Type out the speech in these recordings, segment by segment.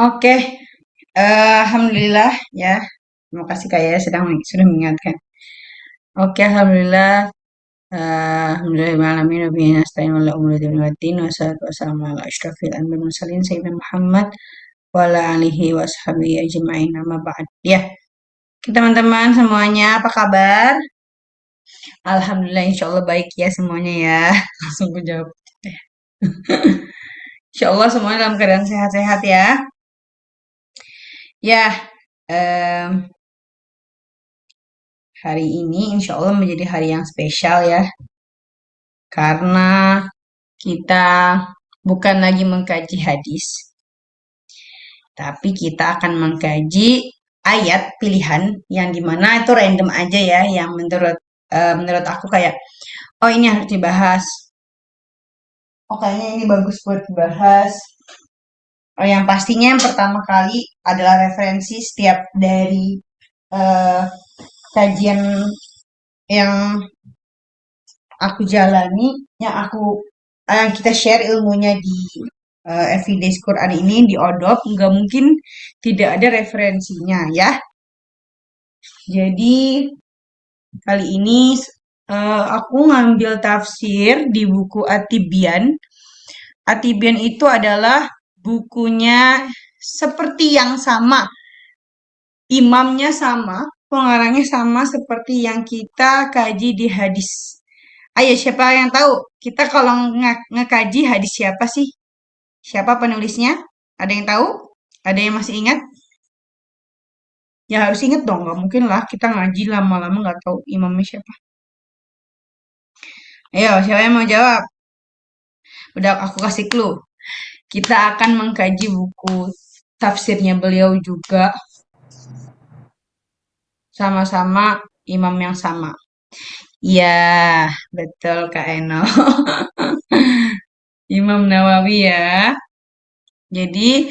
Oke, alhamdulillah ya. Terima kasih Kak ya sudah mengingatkan. Oke, alhamdulillah. Alhamdulillahirrahmanirrahim. Wabillahi nasta'in wala umuri waddin wassalatu wassalamu ala asyrafil anbiya'i wal mursalin sayyidina Muhammad wa ala alihi wa sahbihi ajma'in amma ba'd. Ya, teman-teman semuanya apa kabar? Alhamdulillah insyaallah baik ya semuanya ya. Langsung ku jawab. Insyaallah semuanya dalam keadaan sehat-sehat ya. Ya, em, hari ini insya Allah menjadi hari yang spesial ya, karena kita bukan lagi mengkaji hadis, tapi kita akan mengkaji ayat pilihan yang dimana itu random aja ya, yang menurut aku kayak, oh ini harus dibahas, oh kayaknya ini bagus buat dibahas. Oh, yang pastinya yang pertama kali adalah referensi setiap dari eh, kajian yang aku jalani, yang kita share ilmunya di Everyday Quran ini di Odop, nggak mungkin tidak ada referensinya ya. Jadi kali ini aku ngambil tafsir di buku At-Tibyan. At-Tibyan itu adalah bukunya seperti yang sama, imamnya sama, pengarangnya sama seperti yang kita kaji di hadis. Ayo, siapa yang tahu? Kita kalau ngekaji hadis siapa sih? Siapa penulisnya? Ada yang tahu? Ada yang masih ingat? Ya harus ingat dong, nggak mungkin lah kita ngaji lama-lama nggak tahu imamnya siapa. Ayo, siapa yang mau jawab? Udah aku kasih clue. Kita akan mengkaji buku tafsirnya beliau juga sama-sama imam yang sama. Ya, betul Kak Eno. Imam Nawawi ya. Jadi,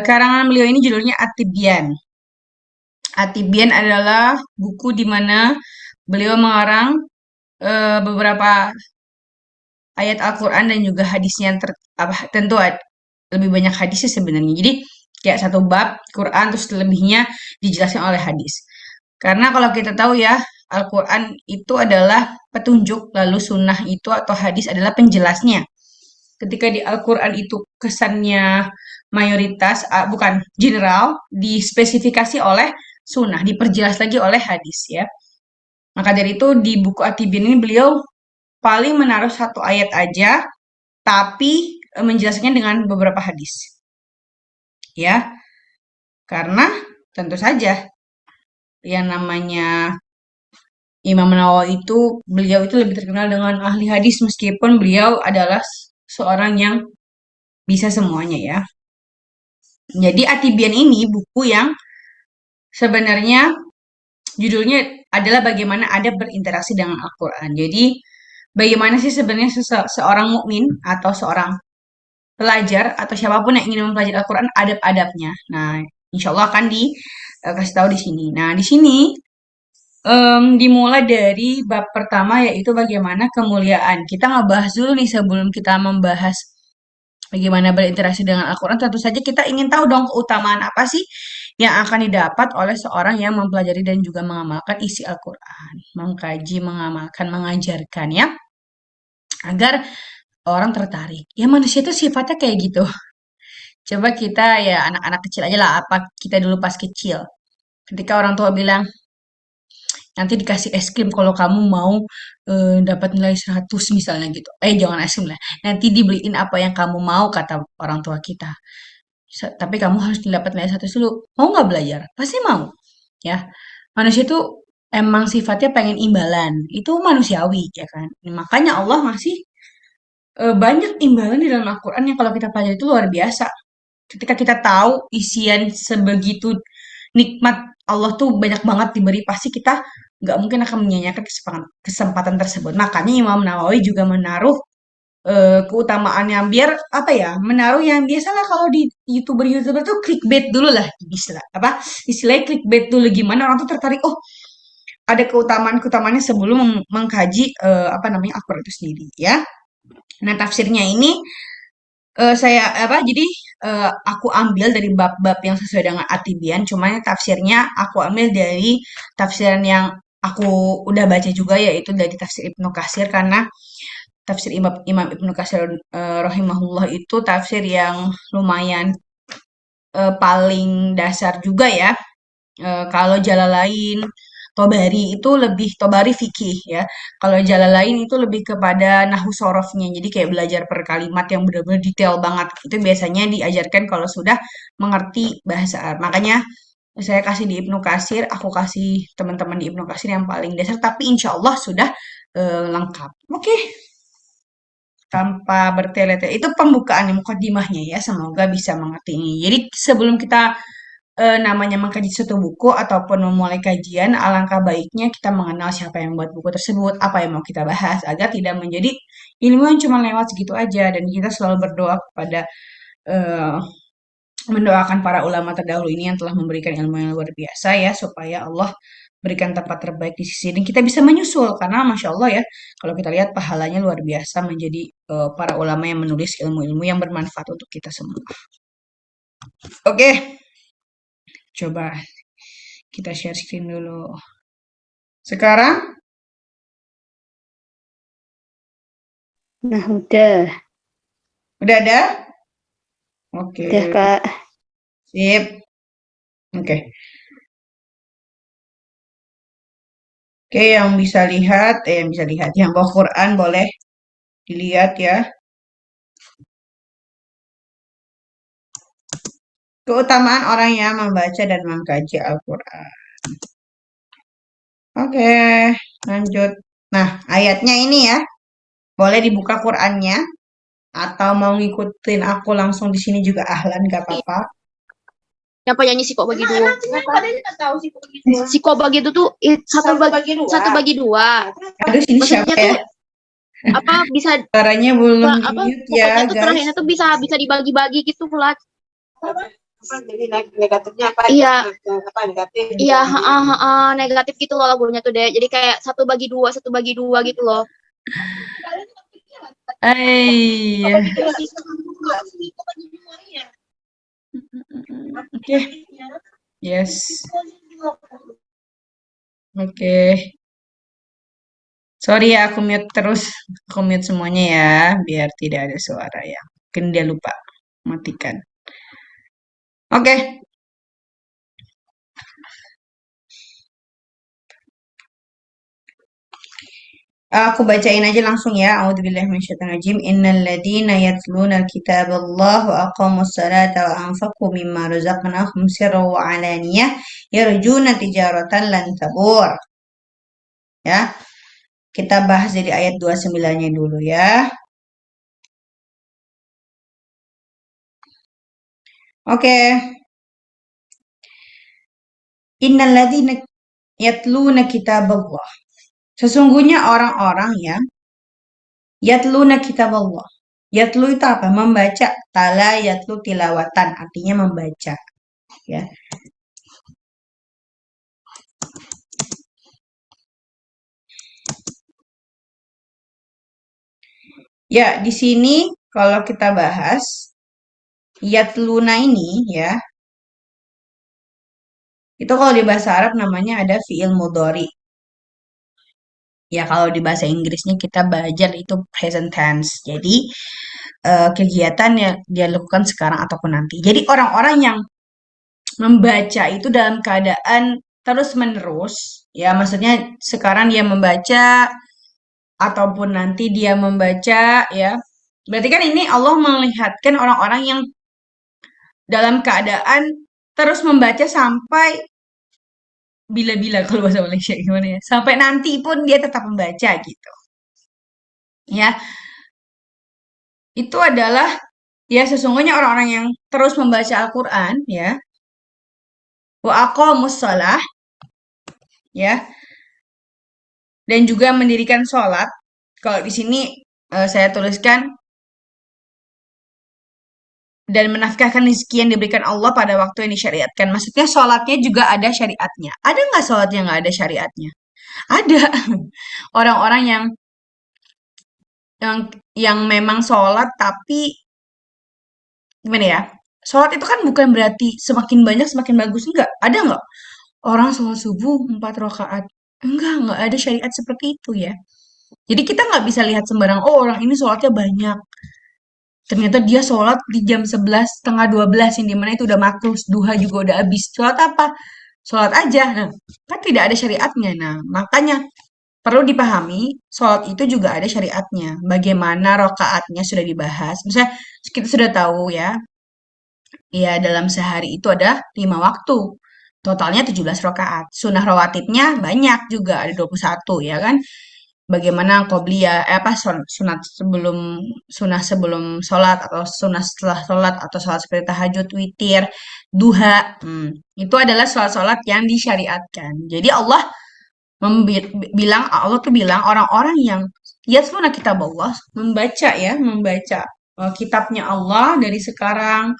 karangan beliau ini judulnya At-Tibyan. At-Tibyan adalah buku di mana beliau mengarang beberapa ayat Al-Quran dan juga hadisnya tentu lebih banyak hadisnya sebenarnya. Jadi kayak satu bab Quran terus lebihnya dijelaskan oleh hadis. Karena kalau kita tahu ya, Al-Quran itu adalah petunjuk, lalu sunnah itu atau hadis adalah penjelasnya. Ketika di Al-Quran itu kesannya mayoritas, bukan general, dispesifikasi oleh sunnah, diperjelas lagi oleh hadis ya. Maka dari itu di buku At-Tibyan ini beliau paling menaruh satu ayat aja, tapi menjelaskannya dengan beberapa hadis. Ya, karena tentu saja yang namanya Imam Nawawi itu, beliau itu lebih terkenal dengan ahli hadis meskipun beliau adalah seorang yang bisa semuanya ya. Jadi At-Tibyan ini buku yang sebenarnya judulnya adalah bagaimana ada berinteraksi dengan Al-Quran. Jadi bagaimana sih sebenarnya seorang mukmin atau seorang pelajar atau siapapun yang ingin mempelajari Al-Quran adab-adabnya. Nah, insya Allah akan dikasih tahu di sini. Nah, di sini dimulai dari bab pertama yaitu bagaimana kemuliaan. Kita ngebahas dulu nih sebelum kita membahas bagaimana berinteraksi dengan Al-Quran. Tentu saja kita ingin tahu dong keutamaan apa sih yang akan didapat oleh seorang yang mempelajari dan juga mengamalkan isi Al-Quran. Mengkaji, mengamalkan, mengajarkan ya. Agar orang tertarik. Ya manusia itu sifatnya kayak gitu. Coba kita ya anak-anak kecil aja lah, apa kita dulu pas kecil. Ketika orang tua bilang, nanti dikasih es krim kalau kamu mau dapat nilai 100 misalnya gitu. Jangan es krim lah. Nanti dibeliin apa yang kamu mau kata orang tua kita. Tapi kamu harus dapat nilai 100 dulu. Mau nggak belajar? Pasti mau. Ya. Manusia itu emang sifatnya pengen imbalan. Itu manusiawi ya kan. Makanya Allah masih banyak imbalan di dalam Al-Quran yang kalau kita pelajari itu luar biasa. Ketika kita tahu isian sebegitu nikmat Allah tuh banyak banget diberi, pasti kita nggak mungkin akan menyanyiakan kesempatan tersebut. Makanya Imam Nawawi juga menaruh keutamaan yang biar apa ya, menaruh yang biasalah kalau di YouTuber tuh clickbait dulu lah, istilahnya clickbait dulu gimana orang tuh tertarik. Oh, ada keutamaannya sebelum mengkaji apa namanya Al-Quran itu sendiri ya. Nah, tafsirnya ini saya apa? Jadi aku ambil dari bab-bab yang sesuai dengan Atibian, cuman tafsirnya aku ambil dari tafsiran yang aku udah baca juga, yaitu dari tafsir Ibnu Katsir, karena tafsir Imam Ibnu Katsir rahimahullah itu tafsir yang lumayan paling dasar juga ya. Kalau Jalalain, Tobari itu lebih Tobari fikih ya. Kalau Jalalain itu lebih kepada nahwu sorofnya. Jadi kayak belajar per kalimat yang benar-benar detail banget. Itu biasanya diajarkan kalau sudah mengerti bahasa Arab. Makanya saya kasih di Ibnu Katsir, aku kasih teman-teman di Ibnu Katsir yang paling dasar, tapi insya Allah sudah lengkap. Oke, tanpa bertele-tele. Itu pembukaan mukadimahnya ya. Semoga bisa mengerti ini. Jadi sebelum kita namanya mengkaji suatu buku ataupun memulai kajian, alangkah baiknya kita mengenal siapa yang membuat buku tersebut, apa yang mau kita bahas, agar tidak menjadi ilmu yang cuma lewat segitu aja. Dan kita selalu berdoa kepada eh, mendoakan para ulama terdahulu ini yang telah memberikan ilmu yang luar biasa ya, supaya Allah berikan tempat terbaik di sisi dan kita bisa menyusul, karena masya Allah ya, kalau kita lihat pahalanya luar biasa menjadi para ulama yang menulis ilmu-ilmu yang bermanfaat untuk kita semua. Oke, coba kita share screen dulu. Sekarang Nah, udah ada? Oke, Kak. sip. Oke. Oke, yang bisa lihat, yang bisa lihat, yang bawa Quran boleh dilihat ya. Keutamaan orang yang membaca dan mengkaji Al-Quran. Oke, lanjut. Nah, ayatnya ini ya, boleh dibuka Qurannya atau mau ngikutin aku langsung di sini juga ahlan, gak apa-apa. Siapa nyanyi si kok bagi dua? Si kok bagi itu tuh satu bagi dua. Aduh, sini siapa Maksudnya ya? tuh apa bisa Suaranya belum di apa mute ya, pokoknya tuh guys. terakhirnya tuh bisa dibagi-bagi gitu lah. Jadi negatifnya apa? Iya. Apa negatif? Iya, negatif gitu loh lagunya tuh deh. Jadi kayak satu bagi dua gitu loh. Iya. Oke. Yes. Oke. Sorry ya, aku mute terus. Aku mute semuanya ya, biar tidak ada suara ya. Mungkin dia lupa matikan. Oke. Aku bacain aja langsung ya. A'udzubillahi minasyaitonirrajim. Innal ladzina yatluna kitaballah wa aqamus salata wa anfaqu mimma razaqnahum sirran wa alaniyah yarjuna tijaratan lan tabur. Ya. Kita bahas dari ayat 29-nya dulu ya. Oke. Innal ladzina yatluna kitaballah. Sesungguhnya orang-orang yang yatluna kitaballah. Yatlu itu apa? Membaca. Tala yatlu tilawatan. Artinya membaca. Ya. Ya, di sini kalau kita bahas yatluna ini ya, itu kalau di bahasa Arab namanya ada fi'il mudhari. Ya, kalau di bahasa Inggrisnya kita belajar itu present tense. Jadi, kegiatan yang dia lakukan sekarang ataupun nanti. Jadi, orang-orang yang membaca itu dalam keadaan terus-menerus, ya maksudnya sekarang dia membaca ataupun nanti dia membaca ya. Berarti kan ini Allah melihatkan orang-orang yang dalam keadaan terus membaca sampai bila-bila kalau bahasa Malaysia gimana ya? Sampai nanti pun dia tetap membaca gitu. Ya, itu adalah ya sesungguhnya orang-orang yang terus membaca Al-Qur'an ya. Wa aqamus shalah ya, dan juga mendirikan sholat. Kalau di sini saya tuliskan dan menafkahkan rezeki yang diberikan Allah pada waktu yang disyariatkan. Maksudnya sholatnya juga ada syariatnya. Ada nggak sholat yang nggak ada syariatnya? Ada. Orang-orang yang yang memang sholat tapi gimana ya? Sholat itu kan bukan berarti semakin banyak semakin bagus, enggak. Ada nggak orang sholat subuh 4 rakaat? Enggak ada syariat seperti itu ya. Jadi kita nggak bisa lihat sembarang, oh orang ini sholatnya banyak. Ternyata dia sholat di jam 11, setengah 12, yang dimana itu udah makruh, duha juga udah habis. Sholat apa? Sholat aja. Nah, kan tidak ada syariatnya. Nah, makanya perlu dipahami, sholat itu juga ada syariatnya. Bagaimana rokaatnya sudah dibahas. Misalnya kita sudah tahu ya, ya dalam sehari itu ada 5 waktu. Totalnya 17 rokaat. Sunnah rawatibnya banyak juga, ada 21 ya kan. Bagaimana qobliyah, sunat sebelum sunah sebelum sholat atau sunah setelah sholat atau sholat seperti tahajud, witir, duha. Itu adalah sholat-sholat yang disyariatkan. Jadi Allah tuh bilang orang-orang yang yatluna kitab Allah, membaca kitabnya Allah dari sekarang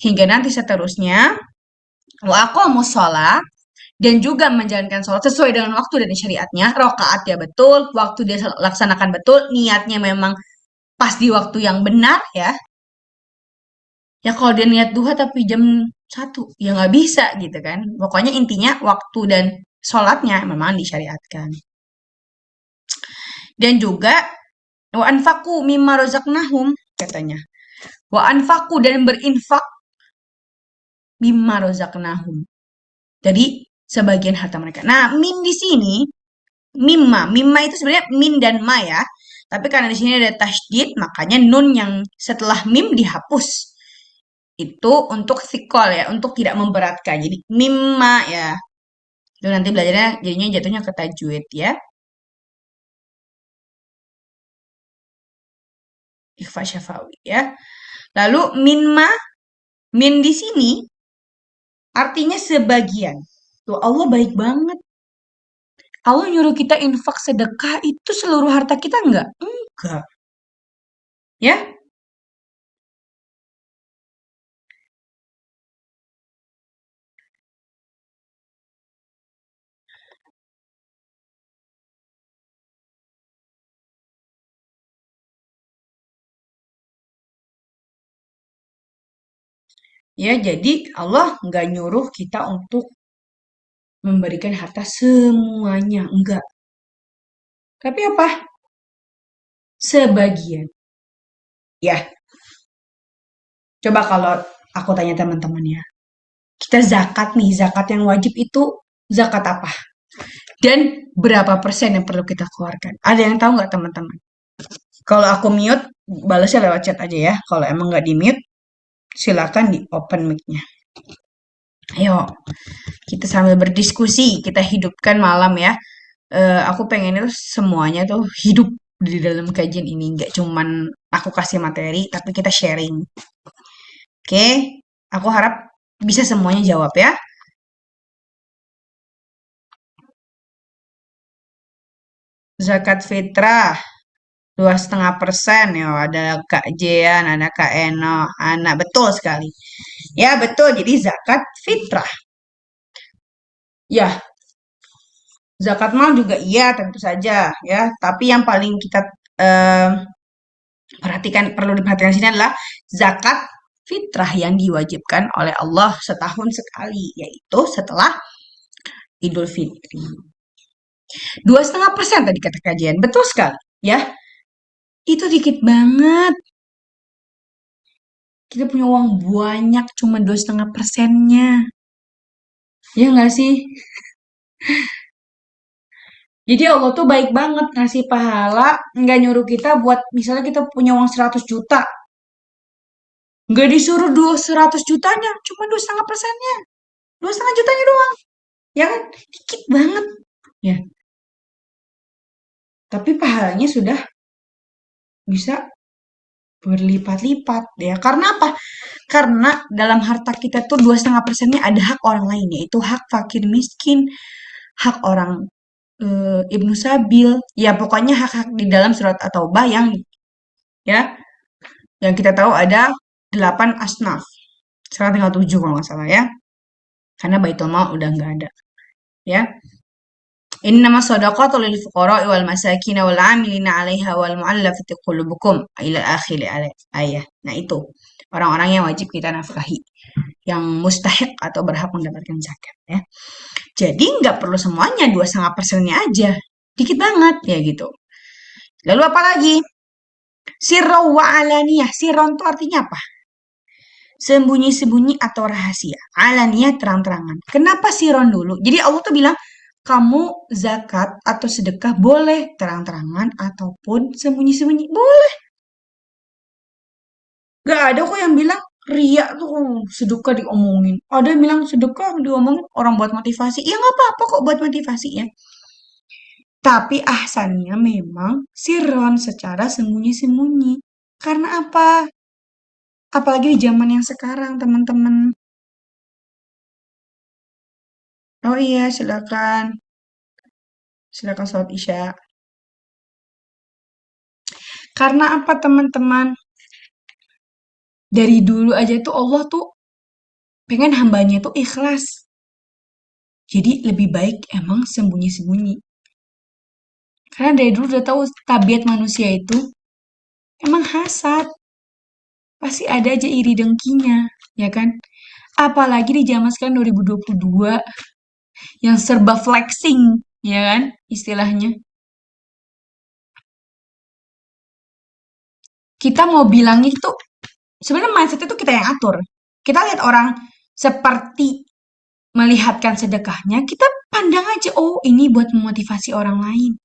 hingga nanti seterusnya, wa aqamus shalah, dan juga menjalankan sholat sesuai dengan waktu dan syariatnya, rokaat ya betul, waktu dia laksanakan betul, niatnya memang pas di waktu yang benar ya. Ya kalau dia niat duha tapi jam 1, ya nggak bisa gitu kan. Pokoknya intinya waktu dan sholatnya memang disyariatkan. Dan juga wa anfaqu mimma razaqnahum katanya. Wa anfaqu, dan berinfak mimma razaqnahum. Jadi sebagian harta mereka. Nah, mim di sini mimma itu sebenarnya min dan ma ya. Tapi karena di sini ada tasydid, makanya nun yang setelah mim dihapus. Itu untuk sikol ya, untuk tidak memberatkan. Jadi mimma ya. Itu nanti belajarnya jadinya jatuhnya ke tajwid ya. Ikhfa syafawi ya. Lalu min di sini artinya sebagian. Tuh Allah baik banget. Allah nyuruh kita infak sedekah itu seluruh harta kita enggak? Enggak. Ya? Ya, jadi Allah nggak nyuruh kita untuk memberikan harta semuanya, enggak. Tapi apa? Sebagian. Ya, coba kalau aku tanya teman-teman ya. Kita zakat nih, zakat yang wajib itu zakat apa? Dan berapa persen yang perlu kita keluarkan? Ada yang tahu nggak teman-teman? Kalau aku mute, balasnya lewat chat aja ya. Kalau emang nggak di mute, silakan di open mic-nya. Ayo, kita sambil berdiskusi, kita hidupkan malam ya. Aku pengen itu semuanya tuh hidup di dalam kajian ini. Nggak cuman aku kasih materi, tapi kita sharing. Oke, aku harap bisa semuanya jawab ya. Zakat fitrah 2,5% ya. Ada Kak Jean, ada Kak Eno, anak betul sekali. Ya betul, jadi zakat fitrah. Ya, zakat mal juga iya tentu saja ya. Tapi yang paling kita eh, perlu diperhatikan di sini adalah zakat fitrah yang diwajibkan oleh Allah setahun sekali, yaitu setelah Idul Fitri. 2,5% tadi kata kajian, betul sekali ya. Itu dikit banget. Kita punya uang banyak, cuma 2,5%-nya. Ya nggak sih? Jadi Allah tuh baik banget ngasih pahala, nggak nyuruh kita buat, misalnya kita punya uang 100 juta, nggak disuruh 100 jutanya, cuma 2,5%-nya. 2,5 jutanya doang. Ya kan? Dikit banget. Ya. Tapi pahalanya sudah bisa berlipat-lipat ya. Karena apa? Karena dalam harta kita tuh 2,5%-nya ada hak orang lain, yaitu hak fakir miskin, hak orang ibnu sabil, ya pokoknya hak-hak di dalam surat At-Taubah ya yang kita tahu ada 8 asnaf. Sekarang tinggal 7 kalau nggak salah ya. Karena Baitul Mal udah nggak ada. Ya. Innama shadaqatu lil fuqara'i wal masakin wal 'amilina 'alaiha wal mu'allafati qulubukum ila akhir ayat. Nah, itu. orang-orang yang wajib kita nafkahi, yang mustahik atau berhak mendapatkan zakat ya. Jadi nggak perlu semuanya 2,5%-nya aja, dikit banget ya gitu. Lalu apa lagi? Sirron wa alaniyah. Sirron itu artinya apa? Sembunyi-sembunyi atau rahasia. Alaniyah terang-terangan. Kenapa sirron dulu? Jadi Allah tuh bilang, kamu zakat atau sedekah boleh terang-terangan ataupun sembunyi-sembunyi. Boleh. Gak ada kok yang bilang ria tuh sedekah diomongin. Ada yang bilang sedekah diomongin orang buat motivasi. Ya nggak apa-apa kok buat motivasi ya. Tapi ahsannya memang sirron secara sembunyi-sembunyi. Karena apa? Apalagi di zaman yang sekarang, teman-teman. Oh iya, silakan. Silakan sholat Isya. Karena apa, teman-teman? Dari dulu aja tuh Allah tuh pengen hambanya tuh ikhlas. Jadi lebih baik emang sembunyi-sembunyi. Karena dari dulu udah tahu tabiat manusia itu emang hasad. Pasti ada aja iri dengkinya, ya kan? Apalagi di zaman sekarang 2022 yang serba flexing, ya kan? Istilahnya. Kita mau bilang itu sebenarnya mindset itu kita yang atur. Kita lihat orang seperti melihatkan sedekahnya, kita pandang aja, oh ini buat memotivasi orang lain.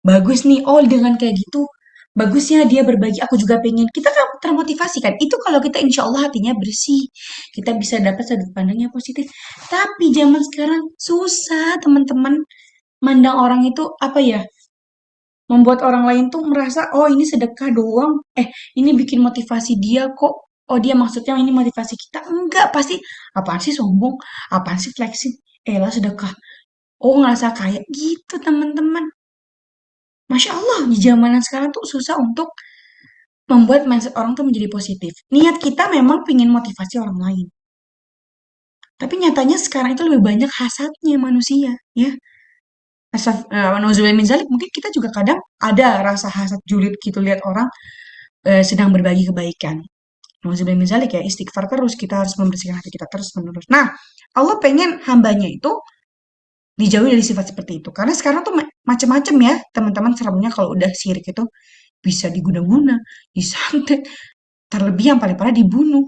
Bagus nih, oh dengan kayak gitu, bagusnya dia berbagi, aku juga pengen. Kita kan termotivasi kan, itu kalau kita insya Allah hatinya bersih, kita bisa dapat sudut pandang yang positif. Tapi zaman sekarang susah teman-teman, mandang orang itu apa ya, membuat orang lain tuh merasa, oh ini sedekah doang, ini bikin motivasi dia kok, oh dia maksudnya ini motivasi kita. Enggak, pasti apaan sih sombong, apaan sih flexing, lah sedekah, oh ngerasa kaya gitu teman-teman. Masya Allah, di zamanan sekarang tuh susah untuk membuat mindset orang tuh menjadi positif. Niat kita memang pingin motivasi orang lain. Tapi nyatanya sekarang itu lebih banyak hasadnya manusia, ya. Nauzubillah min zalik, mungkin kita juga kadang ada rasa hasad julid gitu lihat orang sedang berbagi kebaikan. Nauzubillah min zalik ya, istighfar terus, kita harus membersihkan hati kita terus menerus. Nah, Allah pengen hambanya itu dijauhi dari sifat seperti itu. Karena sekarang tuh macam-macam ya, teman-teman seremnya kalau udah syirik itu bisa diguna-guna, disantet, terlebih yang paling parah dibunuh.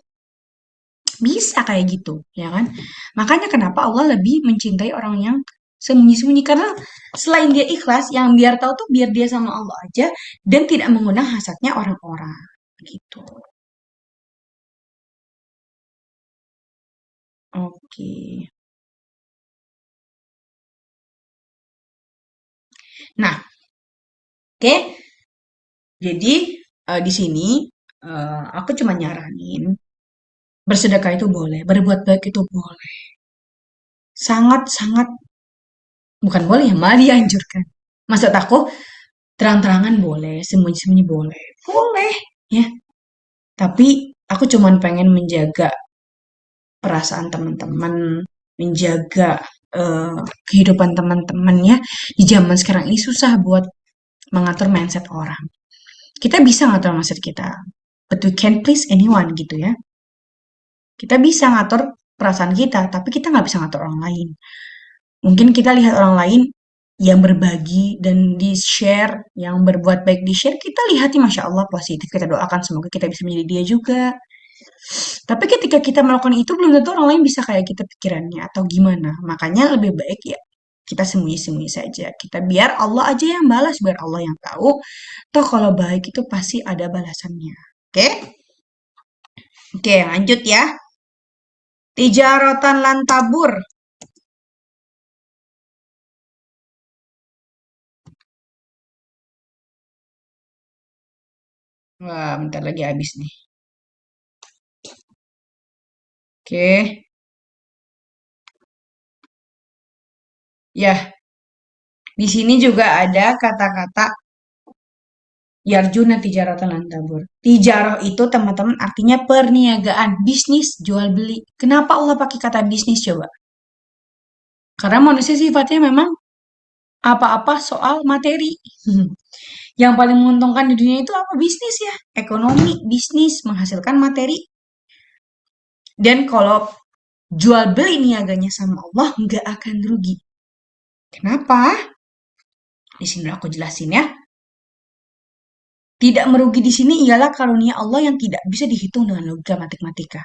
Bisa kayak gitu, ya kan? Makanya kenapa Allah lebih mencintai orang yang sembunyi-sembunyi karena selain dia ikhlas, yang biar tahu tuh biar dia sama Allah aja dan tidak mengundang hasadnya orang-orang. Gitu. Oke. Nah, oke. Jadi di sini aku cuma nyaranin bersedekah itu boleh, berbuat baik itu boleh. Sangat-sangat bukan boleh ya, malah dianjurkan. Maksud aku terang-terangan boleh, sembunyi-sembunyi boleh. Boleh, ya. Tapi aku cuman pengen menjaga perasaan teman-teman, menjaga kehidupan teman-teman ya. Di zaman sekarang ini susah buat mengatur mindset orang. Kita bisa ngatur mindset kita, but we can't please anyone gitu ya. Kita bisa ngatur perasaan kita, tapi kita nggak bisa ngatur orang lain. Mungkin kita lihat orang lain yang berbagi dan di-share, yang berbuat baik di-share, kita lihatnya Masya Allah positif, kita doakan semoga kita bisa menjadi dia juga. Tapi ketika kita melakukan itu, belum tentu orang lain bisa kayak kita pikirannya atau gimana. Makanya lebih baik ya kita sembunyi-sembunyi saja. Kita biar Allah aja yang balas, biar Allah yang tahu. Toh kalau baik itu pasti ada balasannya. Oke? Oke, lanjut ya. Tijaratan lan tabur. Wah, bentar lagi habis nih. Oke. Ya, di sini juga ada kata-kata yarjuna tijaratan lan tabur. Tijarah itu teman-teman artinya perniagaan, bisnis, jual beli. Kenapa Allah pakai kata bisnis coba? Karena manusia sifatnya memang apa-apa soal materi. Yang paling menguntungkan di dunia itu apa? Bisnis ya. Ekonomi, bisnis, menghasilkan materi. Dan kalau jual beli niaganya sama Allah, nggak akan rugi. Kenapa? Di sini aku jelasin ya. Tidak merugi di sini ialah karunia Allah yang tidak bisa dihitung dengan logika matematika.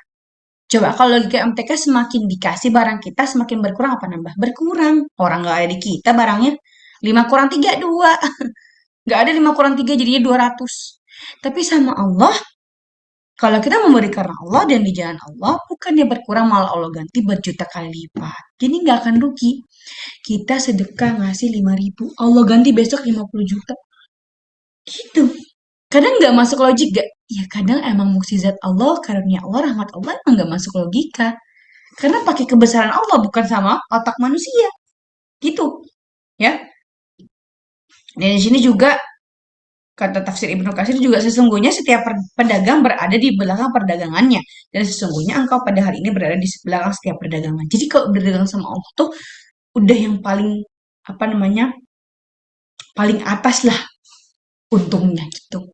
Coba kalau logika MTK semakin dikasih barang kita semakin berkurang apa nambah? Berkurang. Orang nggak ada di kita barangnya. 5 kurang 3, 2. Nggak ada 5 kurang 3 jadinya 200. Tapi sama Allah, kalau kita memberi karena Allah dan di jalan Allah, bukannya berkurang malah Allah ganti berjuta kali lipat. Jadi nggak akan rugi. Kita sedekah ngasih 5.000, Allah ganti besok 50 juta. Gitu. Kadang nggak masuk logik gak? Ya kadang emang mukjizat Allah, karunia Allah, rahmat Allah emang nggak masuk logika. Karena pakai kebesaran Allah bukan sama otak manusia. Gitu. Ya. Dan di sini juga kata tafsir Ibnu Katsir juga sesungguhnya setiap pedagang berada di belakang perdagangannya dan sesungguhnya engkau pada hari ini berada di belakang setiap perdagangan. Jadi kalau berdagang sama Allah tuh udah yang paling apa namanya? Paling atas lah untungnya gitu.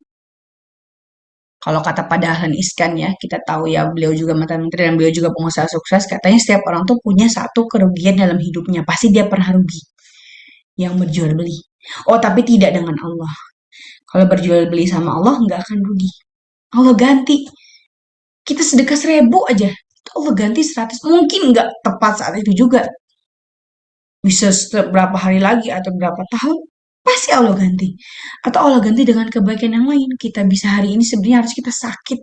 Kalau kata Pak Dahlan Iskan ya, kita tahu ya beliau juga mantan menteri dan beliau juga pengusaha sukses, katanya setiap orang tuh punya satu kerugian dalam hidupnya. Pasti dia pernah rugi yang berjual beli. Oh, tapi tidak dengan Allah. Kalau berjual beli sama Allah nggak akan rugi. Allah ganti. Kita sedekah 1.000 aja. Allah ganti 100. Mungkin nggak tepat saat itu juga. Bisa berapa hari lagi atau berapa tahun. Pasti Allah ganti. Atau Allah ganti dengan kebaikan yang lain. Kita bisa hari ini sebenarnya harus kita sakit.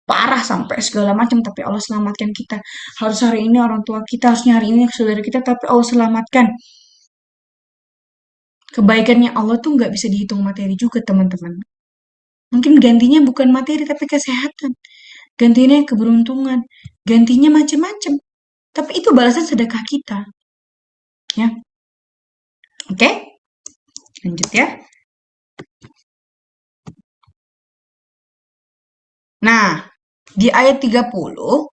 Parah sampai segala macam. Tapi Allah selamatkan kita. Harus hari ini orang tua kita. Harusnya hari ini saudara kita. Tapi Allah selamatkan. Kebaikannya Allah tuh nggak bisa dihitung materi juga teman-teman. Mungkin gantinya bukan materi tapi kesehatan. Gantinya keberuntungan. Gantinya macam-macam. Tapi itu balasan sedekah kita. Ya. Oke? Lanjut ya. Nah, di ayat 30,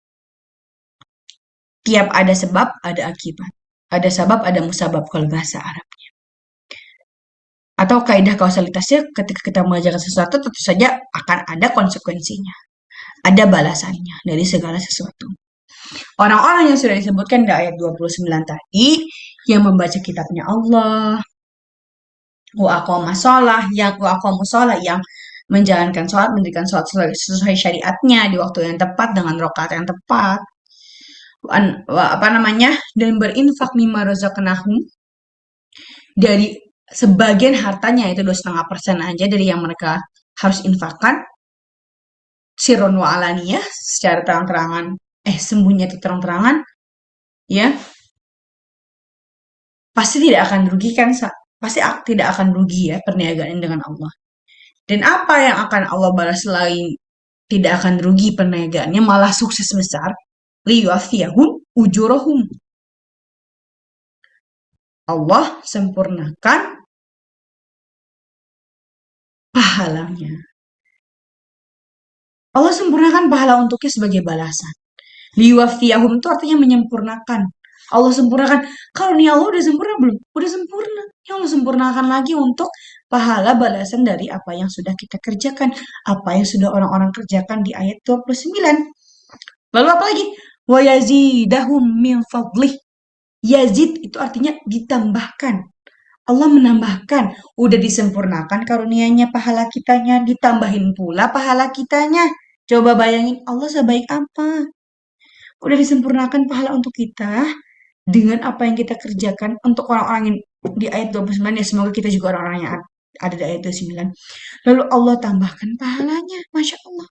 tiap ada sebab, ada akibat. Ada sebab, ada musabab kalau bahasa Arabnya. Atau kaidah kausalitasnya ketika kita mengajarkan sesuatu tentu saja akan ada konsekuensinya. Ada balasannya dari segala sesuatu. Orang-orang yang sudah disebutkan di ayat 29 tadi, yang membaca kitabnya Allah, yang menjalankan sholat, mendirikan sholat sesuai syariatnya di waktu yang tepat dengan rakaat yang tepat, dan berinfak mimma razaqnahum dari sebagian hartanya itu 2,5% aja dari yang mereka harus infakkan, sirron wa alaniyah secara terang-terangan, sembunyi atau terang-terangan, ya pasti tidak akan rugi kan, pasti tidak akan rugi ya perniagaan dengan Allah. Dan apa yang akan Allah balas selain tidak akan rugi perniagaannya, malah sukses besar, liyuwafiyahum ujurahum. Allah sempurnakan pahalanya. Allah sempurnakan pahala untuknya sebagai balasan. Liyuwafiyahum itu artinya menyempurnakan. Allah sempurnakan. Kalau nih Allah udah sempurna belum? Udah sempurna. Ya Allah sempurnakan lagi untuk pahala balasan dari apa yang sudah kita kerjakan. Apa yang sudah orang-orang kerjakan di ayat 29. Lalu apa lagi? Wa yazidahum min fadlih. Yazid itu artinya ditambahkan. Allah menambahkan. Udah disempurnakan karunianya pahala kitanya. Ditambahin pula pahala kitanya. Coba bayangin Allah sebaik apa. Udah disempurnakan pahala untuk kita dengan apa yang kita kerjakan untuk orang-orang yang di ayat 29 ya semoga kita juga orang-orang yang ada di ayat 29. Lalu Allah tambahkan pahalanya, Masya Allah.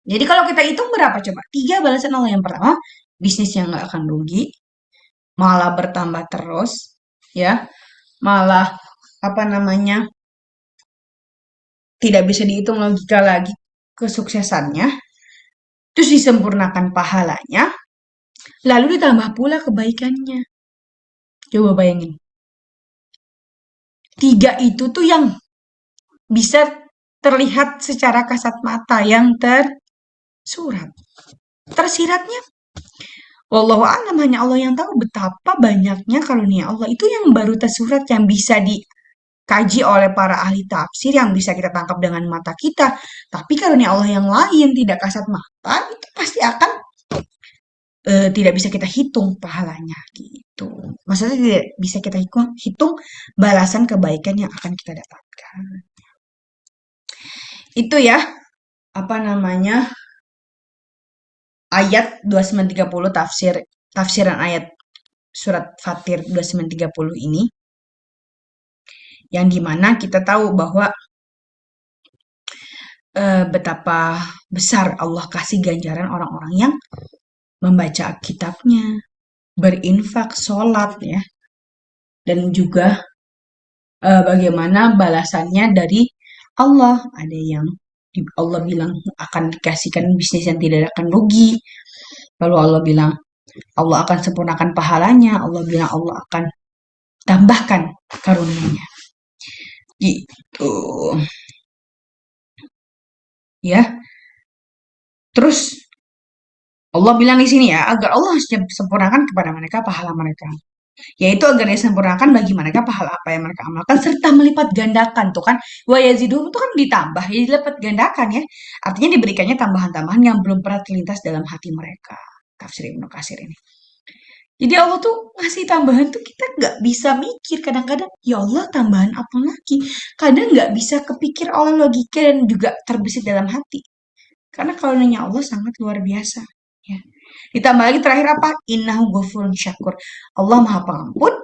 Jadi kalau kita hitung berapa coba? 3 balasan Allah. Yang pertama, bisnis yang nggak akan rugi, malah bertambah terus, ya, malah tidak bisa dihitung logika lagi kesuksesannya, terus disempurnakan pahalanya, lalu ditambah pula kebaikannya. Coba bayangin. 3 itu tuh yang bisa terlihat secara kasat mata, yang tersurat. Tersiratnya, wallahu a'lam, hanya Allah yang tahu betapa banyaknya karunia Allah. Itu yang baru tersurat, yang bisa dikaji oleh para ahli tafsir, yang bisa kita tangkap dengan mata kita. Tapi karunia Allah yang lain tidak kasat mata, itu pasti akan tidak bisa kita hitung pahalanya gitu. Maksudnya tidak bisa kita hitung balasan kebaikan yang akan kita dapatkan. Itu ya, apa namanya, ayat 2930 tafsiran ayat surat Fatir 2930 ini, yang dimana kita tahu bahwa betapa besar Allah kasih ganjaran orang-orang yang membaca kitabnya, berinfak, sholat ya, dan juga bagaimana balasannya dari Allah. Ada yang Allah bilang akan dikasihkan bisnis yang tidak akan rugi. Lalu Allah bilang Allah akan sempurnakan pahalanya. Allah bilang Allah akan tambahkan karunia-Nya. Gitu. Ya. Terus Allah bilang di sini ya, agar Allah sempurnakan kepada mereka pahala mereka. Yaitu agar disempurnakan bagi mereka pahala apa yang mereka amalkan serta melipat gandakan tuh kan, wa yazidum itu kan ditambah ya, dilipat gandakan ya, artinya diberikannya tambahan-tambahan yang belum pernah terlintas dalam hati mereka. Tafsir Ibnu Katsir ini, jadi Allah tuh ngasih tambahan tuh kita nggak bisa mikir kadang-kadang, ya Allah tambahan apa lagi, kadang nggak bisa kepikir oleh logika dan juga terbesit dalam hati, karena kalau nanya Allah sangat luar biasa ya. Ditambah lagi terakhir apa? Innahu ghafurun syakur. Allah Maha Pengampun.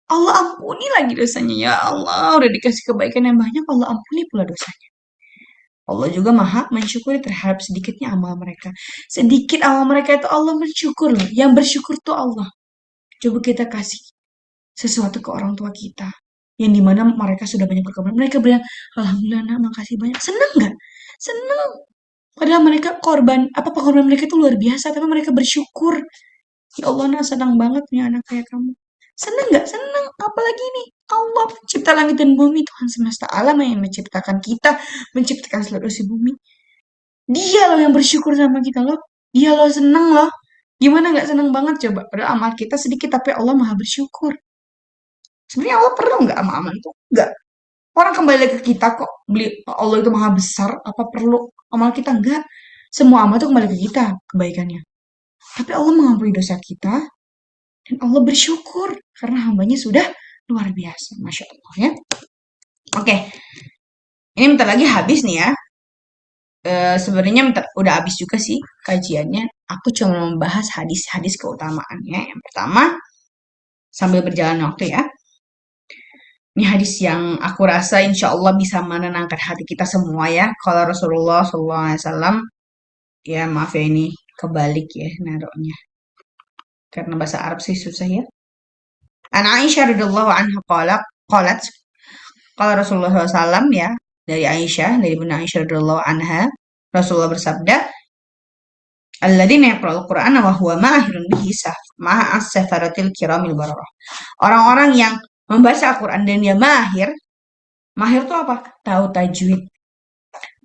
Allah ampuni lagi dosanya. Ya Allah, udah dikasih kebaikan yang banyak, Allah ampuni pula dosanya. Allah juga Maha mensyukuri terhadap sedikitnya amal mereka. Sedikit amal mereka itu Allah mensyukur loh. Yang bersyukur tuh Allah. Coba kita kasih sesuatu ke orang tua kita, yang dimana mereka sudah banyak berkorban. Mereka bilang, Alhamdulillah nak, makasih banyak. Seneng nggak? Seneng. Padahal mereka pengorbanan mereka itu luar biasa, tapi mereka bersyukur. Ya Allah, nak senang banget punya anak kayak kamu. Senang nggak? Senang. Apalagi nih, Allah pencipta langit dan bumi, Tuhan semesta alam yang menciptakan kita, menciptakan seluruh isi bumi. Dia loh yang bersyukur sama kita loh. Dia loh senang loh. Gimana nggak senang banget coba? Padahal amal kita sedikit, tapi Allah maha bersyukur. Sebenarnya Allah perlu nggak amal itu? Nggak. Orang kembali lagi ke kita kok. Allah itu maha besar, apa perlu amal kita? Enggak. Semua amal itu kembali ke kita, kebaikannya. Tapi Allah mengampuni dosa kita, dan Allah bersyukur karena hambanya sudah luar biasa. Masya Allah ya. Oke. Ini bentar lagi habis nih ya. Sebenarnya udah habis juga sih kajiannya. Aku cuma membahas hadis-hadis keutamaannya. Yang pertama, sambil berjalan waktu ya. Ini hadis yang aku rasa insya Allah bisa menenangkan hati kita semua ya. Kalau Rasulullah SAW, ya maaf ya ini kebalik ya naruhnya. Karena bahasa Arab sih susah ya. An Aisyah radhiyallahu anha qalat qala Rasulullah SAW ya, dari Aisyah, dari Bunda Aisyah radhiyallahu anha, Rasulullah bersabda, alladzina yaqra'ul Qur'ana wa huwa mahirun bihi ma'a as-safaratil kiramil bararah. Orang-orang yang membaca Al-Qur'an dan dia mahir tuh apa? Tahu tajwid,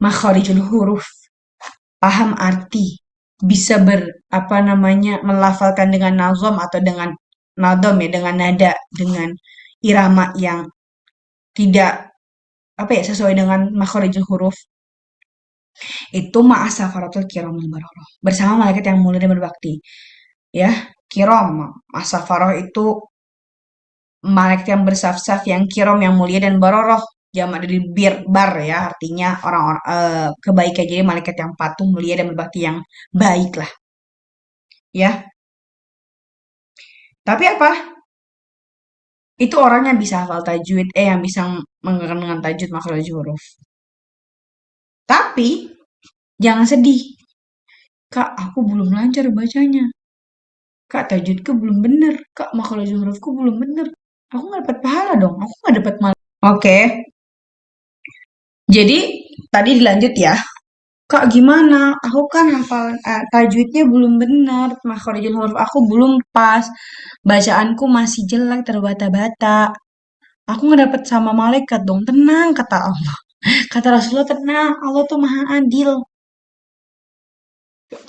makharijul huruf, paham arti, bisa melafalkan dengan nazom atau dengan nadom ya, dengan nada, dengan irama yang tidak sesuai dengan makharijul huruf. Itu ma'asafaratul kiramil bararah, bersama malaikat yang mulia dan berbakti. Ya, kiram, asafarah itu malaikat yang bersaf-saf, yang kiram yang mulia, dan bararah jamak dari bar ya, artinya orang-orang kebaikan. Jadi malaikat yang patuh, mulia dan berbakti, yang baik lah. Ya. Tapi apa? Itu orang yang bisa hafal tajwid, yang bisa mengerti dengan tajwid makharijul huruf. Tapi jangan sedih. Kak, aku belum lancar bacanya. Kak, tajwidku belum bener. Kak, makharijul hurufku belum bener. Aku nggak dapat pahala dong. Aku nggak dapat malah. Oke. Jadi tadi dilanjut ya. Kak, gimana? Aku kan hafal tajwidnya belum benar, makharijul huruf aku belum pas, bacaanku masih jelek, terbata-bata. Aku nggak dapet sama malaikat dong. Tenang, kata Allah. Kata Rasulullah, tenang, Allah tuh maha adil.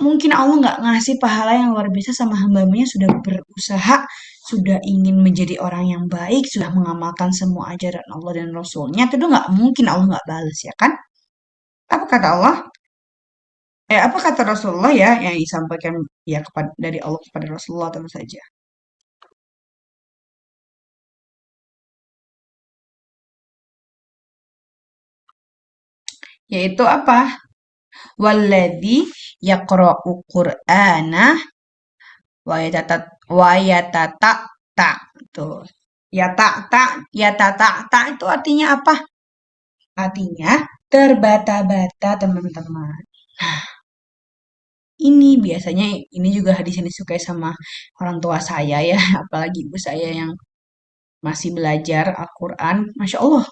Mungkin Allah nggak ngasih pahala yang luar biasa sama hamba-hambanya sudah berusaha, sudah ingin menjadi orang yang baik, sudah mengamalkan semua ajaran Allah dan Rasulnya. Itu nggak mungkin Allah nggak balas ya kan? Apa kata Allah? Apa kata Rasulullah ya yang disampaikan Ya kepada dari Allah kepada Rasulullah tentu saja. Yaitu apa? Walladzi yaqra'u Qur'ana wa ta. Tuh. Ya ta itu artinya apa? Artinya terbata-bata, teman-teman. Nah, ini biasanya ini juga hadis ini disukai sama orang tua saya ya, apalagi ibu saya yang masih belajar Al-Quran. Masya Allah,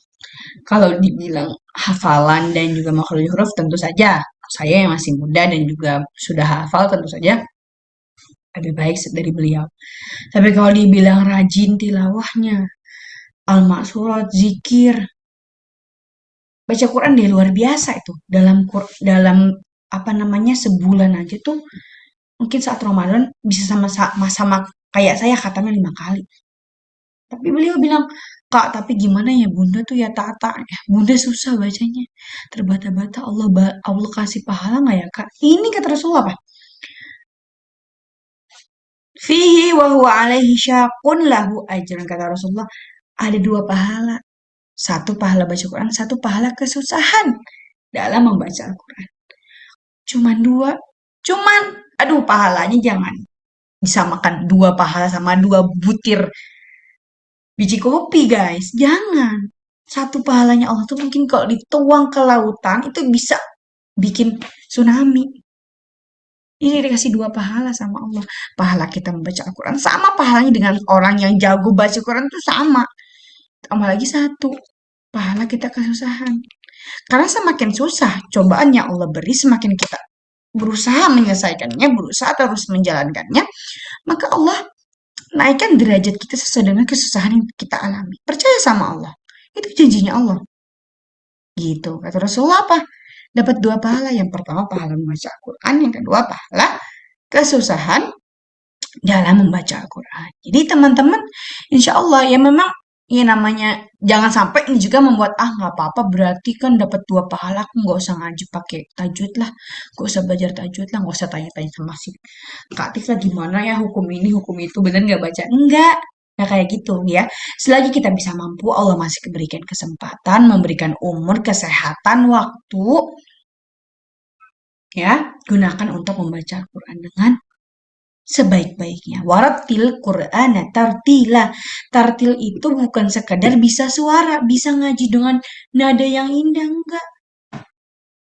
kalau dibilang hafalan dan juga makhraj huruf tentu saja saya yang masih muda dan juga sudah hafal tentu saja lebih baik dari beliau. Tapi kalau dibilang rajin tilawahnya, al-maksurat, zikir, baca Quran dia luar biasa itu. Dalam apa namanya sebulan aja tuh mungkin saat Ramadan bisa sama kayak saya khatamnya 5 kali. Tapi beliau bilang, Kak, tapi gimana ya Bunda tuh ya Tata ya. Bunda susah bacanya. Terbata-bata Allah kasih pahala nggak ya Kak? Ini kata Rasulullah apa? Fihi wa huwa alaihi syakun lahu ajran kata Rasulullah. Ada 2 pahala. Satu pahala baca Quran, satu pahala kesusahan dalam membaca Al-Quran. Cuman 2. Cuman, aduh pahalanya jangan disamakan 2 pahala sama 2 butir biji kopi guys. Jangan. Satu pahalanya Allah tuh mungkin kalau dituang ke lautan itu bisa bikin tsunami. Ini dikasih 2 pahala sama Allah. Pahala kita membaca Al-Quran sama pahalanya dengan orang yang jago baca Quran itu sama. Tambah lagi 1. Pahala kita kesusahan. Karena semakin susah cobaan yang Allah beri, semakin kita berusaha menyelesaikannya, berusaha terus menjalankannya, maka Allah naikkan derajat kita sesuai dengan kesusahan yang kita alami. Percaya sama Allah. Itu janjinya Allah. Gitu. Kata Rasulullah apa? Dapat 2 pahala. Yang pertama pahala membaca Al-Quran. Yang kedua pahala kesusahan dalam membaca Al-Quran. Jadi teman-teman, insya Allah ya memang ya namanya jangan sampai ini juga membuat nggak apa-apa berarti kan dapat 2 pahala aku nggak usah ngaji pakai tajwid lah, nggak usah belajar tajwid lah, nggak usah tanya-tanya sama si Kak Tika gimana ya hukum ini hukum itu bener nggak baca enggak. Nah kayak gitu ya. Selagi kita bisa mampu, Allah masih berikan kesempatan, memberikan umur, kesehatan, waktu, ya gunakan untuk membaca Al-Quran dengan sebaik-baiknya. Warattil Qur'ana tartila. Tartil itu bukan sekadar bisa suara, bisa ngaji dengan nada yang indah, enggak.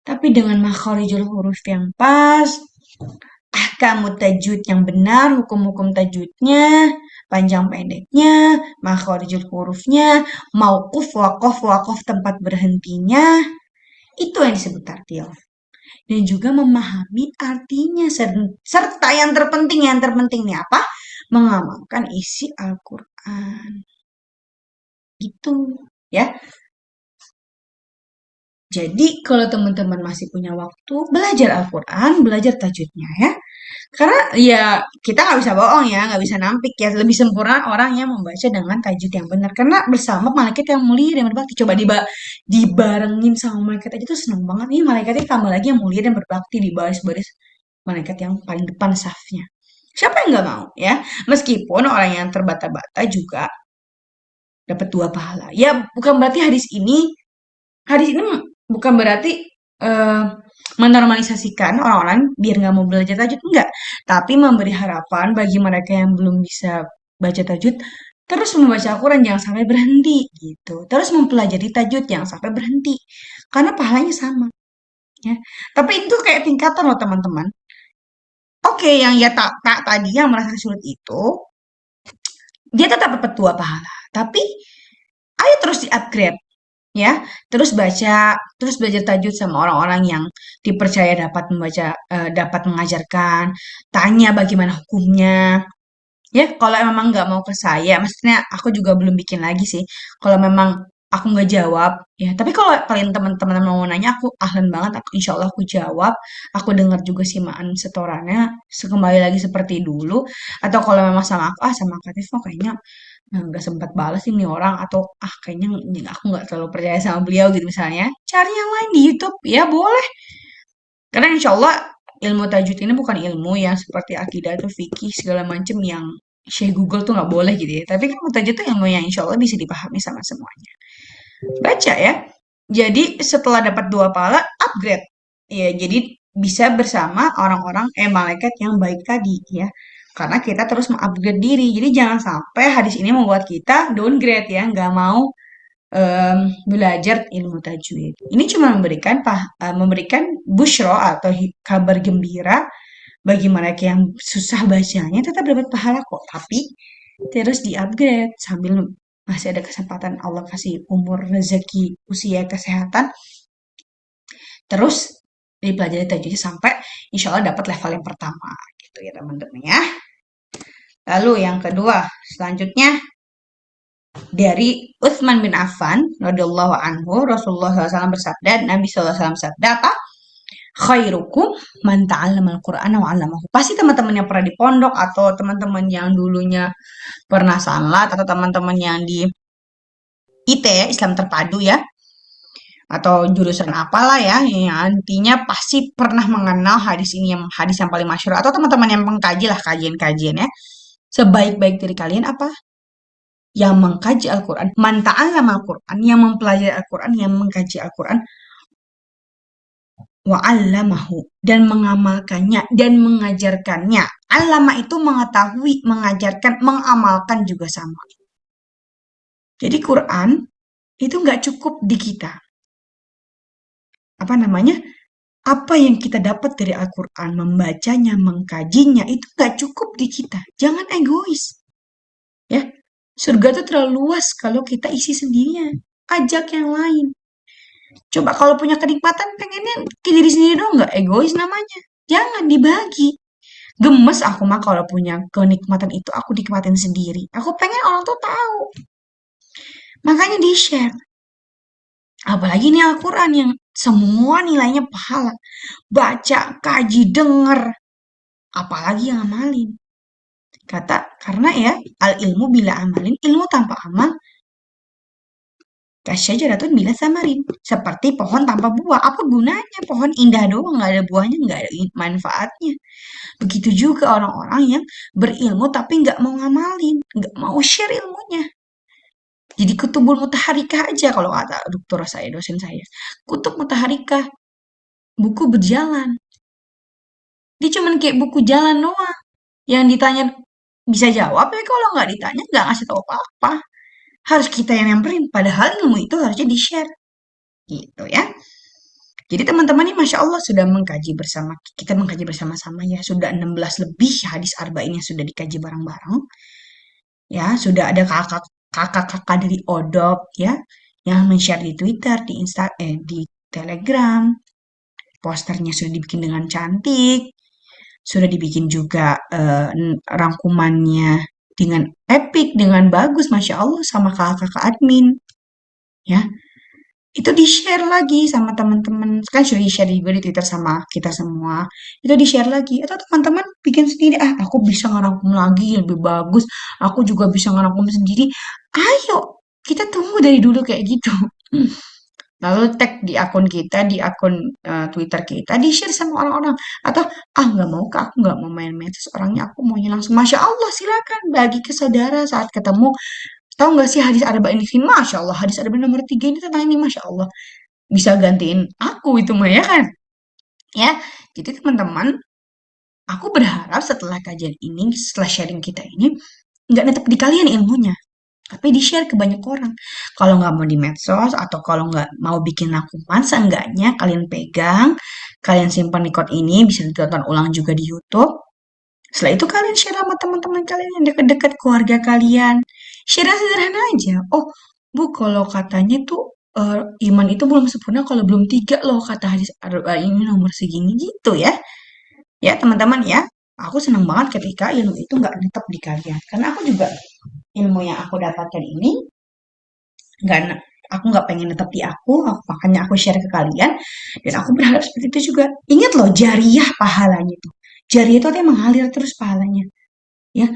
Tapi dengan makharijul huruf yang pas, ahkamu tajwid yang benar, hukum-hukum tajwidnya, panjang pendeknya, makharijul hurufnya, mauquf, waqaf tempat berhentinya, itu yang disebut tartil. Dan juga memahami artinya serta yang terpenting nih apa? Mengamalkan isi Al-Qur'an. Gitu ya. Jadi kalau teman-teman masih punya waktu, belajar Al-Quran, belajar tajwidnya ya. Karena ya kita nggak bisa bohong ya, nggak bisa nampik ya. Lebih sempurna orang yang membaca dengan tajwid yang benar. Karena bersama malaikat yang mulia dan berbakti. Coba dibarengin sama malaikat aja tuh seneng banget. Nih malaikatnya tambah lagi yang mulia dan berbakti di baris-baris malaikat yang paling depan safnya. Siapa yang nggak mau ya? Meskipun orang yang terbata-bata juga dapat 2 pahala. Ya bukan berarti hadis ini bukan berarti menormalisasikan orang-orang biar nggak mau belajar tajwid, enggak. Tapi memberi harapan bagi mereka yang belum bisa baca tajwid, terus membaca Al-Quran jangan sampai berhenti gitu. Terus mempelajari tajwid jangan sampai berhenti. Karena pahalanya sama. Ya. Tapi itu kayak tingkatan loh teman-teman. Oke, yang ya tak tadi yang merasa sulit itu, dia tetap dapat 2 pahala. Tapi ayo terus di-upgrade. Ya, terus belajar tajwid sama orang-orang yang dipercaya dapat membaca, dapat mengajarkan, tanya bagaimana hukumnya. Ya, kalau memang nggak mau ke saya, maksudnya aku juga belum bikin lagi sih. Kalau memang aku nggak jawab, ya. Tapi kalau kalian teman-teman mau nanya, aku ahlan banget. Insya Allah aku jawab. Aku dengar juga simaan setorannya, kembali lagi seperti dulu. Atau kalau memang sama aku, sama Kak Tifo kayaknya nggak sempat balas ini orang atau kayaknya aku nggak terlalu percaya sama beliau gitu misalnya cari yang lain di YouTube ya boleh karena insya Allah ilmu tajwid ini bukan ilmu yang seperti akidah atau fikih segala macam yang Syekh Google tuh nggak boleh gitu ya. Tapi kan ilmu tajwid itu ilmu yang insya Allah bisa dipahami sama semuanya. Baca ya. Jadi setelah dapat 2 pahala, upgrade. Ya, jadi bisa bersama orang-orang malaikat yang baik tadi ya. Karena kita terus mengupgrade diri. Jadi jangan sampai hadis ini membuat kita downgrade ya, nggak mau belajar ilmu tajwid. Ini cuma memberikan busyro atau kabar gembira bagi mereka yang susah bacanya tetap dapat pahala kok. Tapi terus di-upgrade sambil masih ada kesempatan Allah kasih umur, rezeki, usia, kesehatan. Terus dipelajari tajwid sampai insya Allah dapat level yang pertama gitu ya teman-teman ya. Lalu yang kedua, selanjutnya dari Utsman bin Affan radhiyallahu anhu, Rasulullah SAW bersabda, Nabi SAW bersabda apa? Khairukum man ta'allama al-Qur'ana wa 'allamahu. Pasti teman-teman yang pernah di pondok atau teman-teman yang dulunya pernah sanlat atau teman-teman yang di IT ya, Islam Terpadu ya, atau jurusan apalah ya, yang intinya pasti pernah mengenal hadis ini, yang hadis yang paling masyhur, atau teman-teman yang mengkaji lah kajian-kajian ya. Sebaik-baik dari kalian apa? Yang mengkaji Al-Quran, man ta'allama Al-Quran, yang mempelajari Al-Quran, yang mengkaji Al-Quran, wa 'allamahu, dan mengamalkannya dan mengajarkannya. Allama itu mengetahui, mengajarkan, mengamalkan juga sama. Jadi Quran itu nggak cukup di kita. Apa namanya? Apa yang kita dapat dari Al-Quran, membacanya, mengkajinya, itu nggak cukup di kita. Jangan egois. Ya, surga itu terlalu luas kalau kita isi sendirian. Ajak yang lain. Coba kalau punya kenikmatan, pengennya ke diri sendiri dong, nggak egois namanya. Jangan dibagi. Gemes aku mah kalau punya kenikmatan itu aku nikmatin sendiri. Aku pengen orang tuh tahu. Makanya di-share. Apalagi ini Al-Quran yang semua nilainya pahala. Baca, kaji, denger. Apalagi yang amalin. Karena ya, al-ilmu bila amalin, ilmu tanpa amal, kasyajaratun bila samarin. Seperti pohon tanpa buah. Apa gunanya? Pohon indah doang, nggak ada buahnya, nggak ada manfaatnya. Begitu juga orang-orang yang berilmu tapi nggak mau ngamalin, nggak mau share ilmunya. Jadi kutubul mutaharikah aja kalau kata dokter saya, dosen saya. Kutub mutaharikah, buku berjalan. Dia cuman kayak buku jalan doang. Yang ditanya bisa jawab, ya kalau nggak ditanya nggak ngasih tahu apa-apa. Harus kita yang nyamperin, padahal ilmu itu harusnya di-share. Gitu ya. Jadi teman-teman ini Masya Allah sudah mengkaji bersama, kita mengkaji bersama-sama ya. Sudah 16 lebih hadis arba'in yang sudah dikaji bareng-bareng. Ya, sudah ada kakak-kakak dari Odop ya, yang men-share di Twitter, di Telegram. Posternya sudah dibikin dengan cantik. Sudah dibikin juga rangkumannya dengan epic, dengan bagus, Masya Allah, sama kakak-kakak admin. Ya, itu di-share lagi sama teman-teman. Kan sudah di-share juga di Twitter sama kita semua. Itu di-share lagi. Atau teman-teman bikin sendiri. Aku bisa ngerangkum lagi lebih bagus. Aku juga bisa ngerangkum sendiri. Ayo, kita tunggu dari dulu kayak gitu. Lalu tag di akun kita, di akun Twitter kita, di-share sama orang-orang. Atau, nggak mau Kak, aku nggak mau main medsos. Orangnya aku maunya langsung. Masya Allah, silakan bagi ke saudara saat ketemu. Tahu nggak sih hadis arba'in ini? Masya Allah, hadis arba'in nomor 3 ini tentang ini, Masya Allah. Bisa gantiin aku itu mah ya kan? Ya, jadi teman-teman, aku berharap setelah kajian ini, setelah sharing kita ini, nggak netep di kalian ilmunya, tapi di-share ke banyak orang. Kalau nggak mau di medsos, atau kalau nggak mau bikin rangkuman, seenggaknya kalian pegang, kalian simpan record ini, bisa ditonton ulang juga di YouTube. Setelah itu kalian share sama teman-teman kalian yang dekat-dekat, keluarga kalian. Share yang sederhana aja. Oh, Bu, kalau katanya tuh iman itu belum sempurna kalau belum 3 loh, kata hadis ini nomor segini gitu ya. Ya, teman-teman ya. Aku senang banget ketika ilmu itu nggak netep di kalian. Karena aku juga ilmu yang aku dapatkan ini nggak aku nggak pengen netep di makanya aku share ke kalian, dan aku berharap seperti itu juga. Ingat loh, jariah pahalanya tuh. Jariah itu artinya mengalir terus pahalanya. Ya,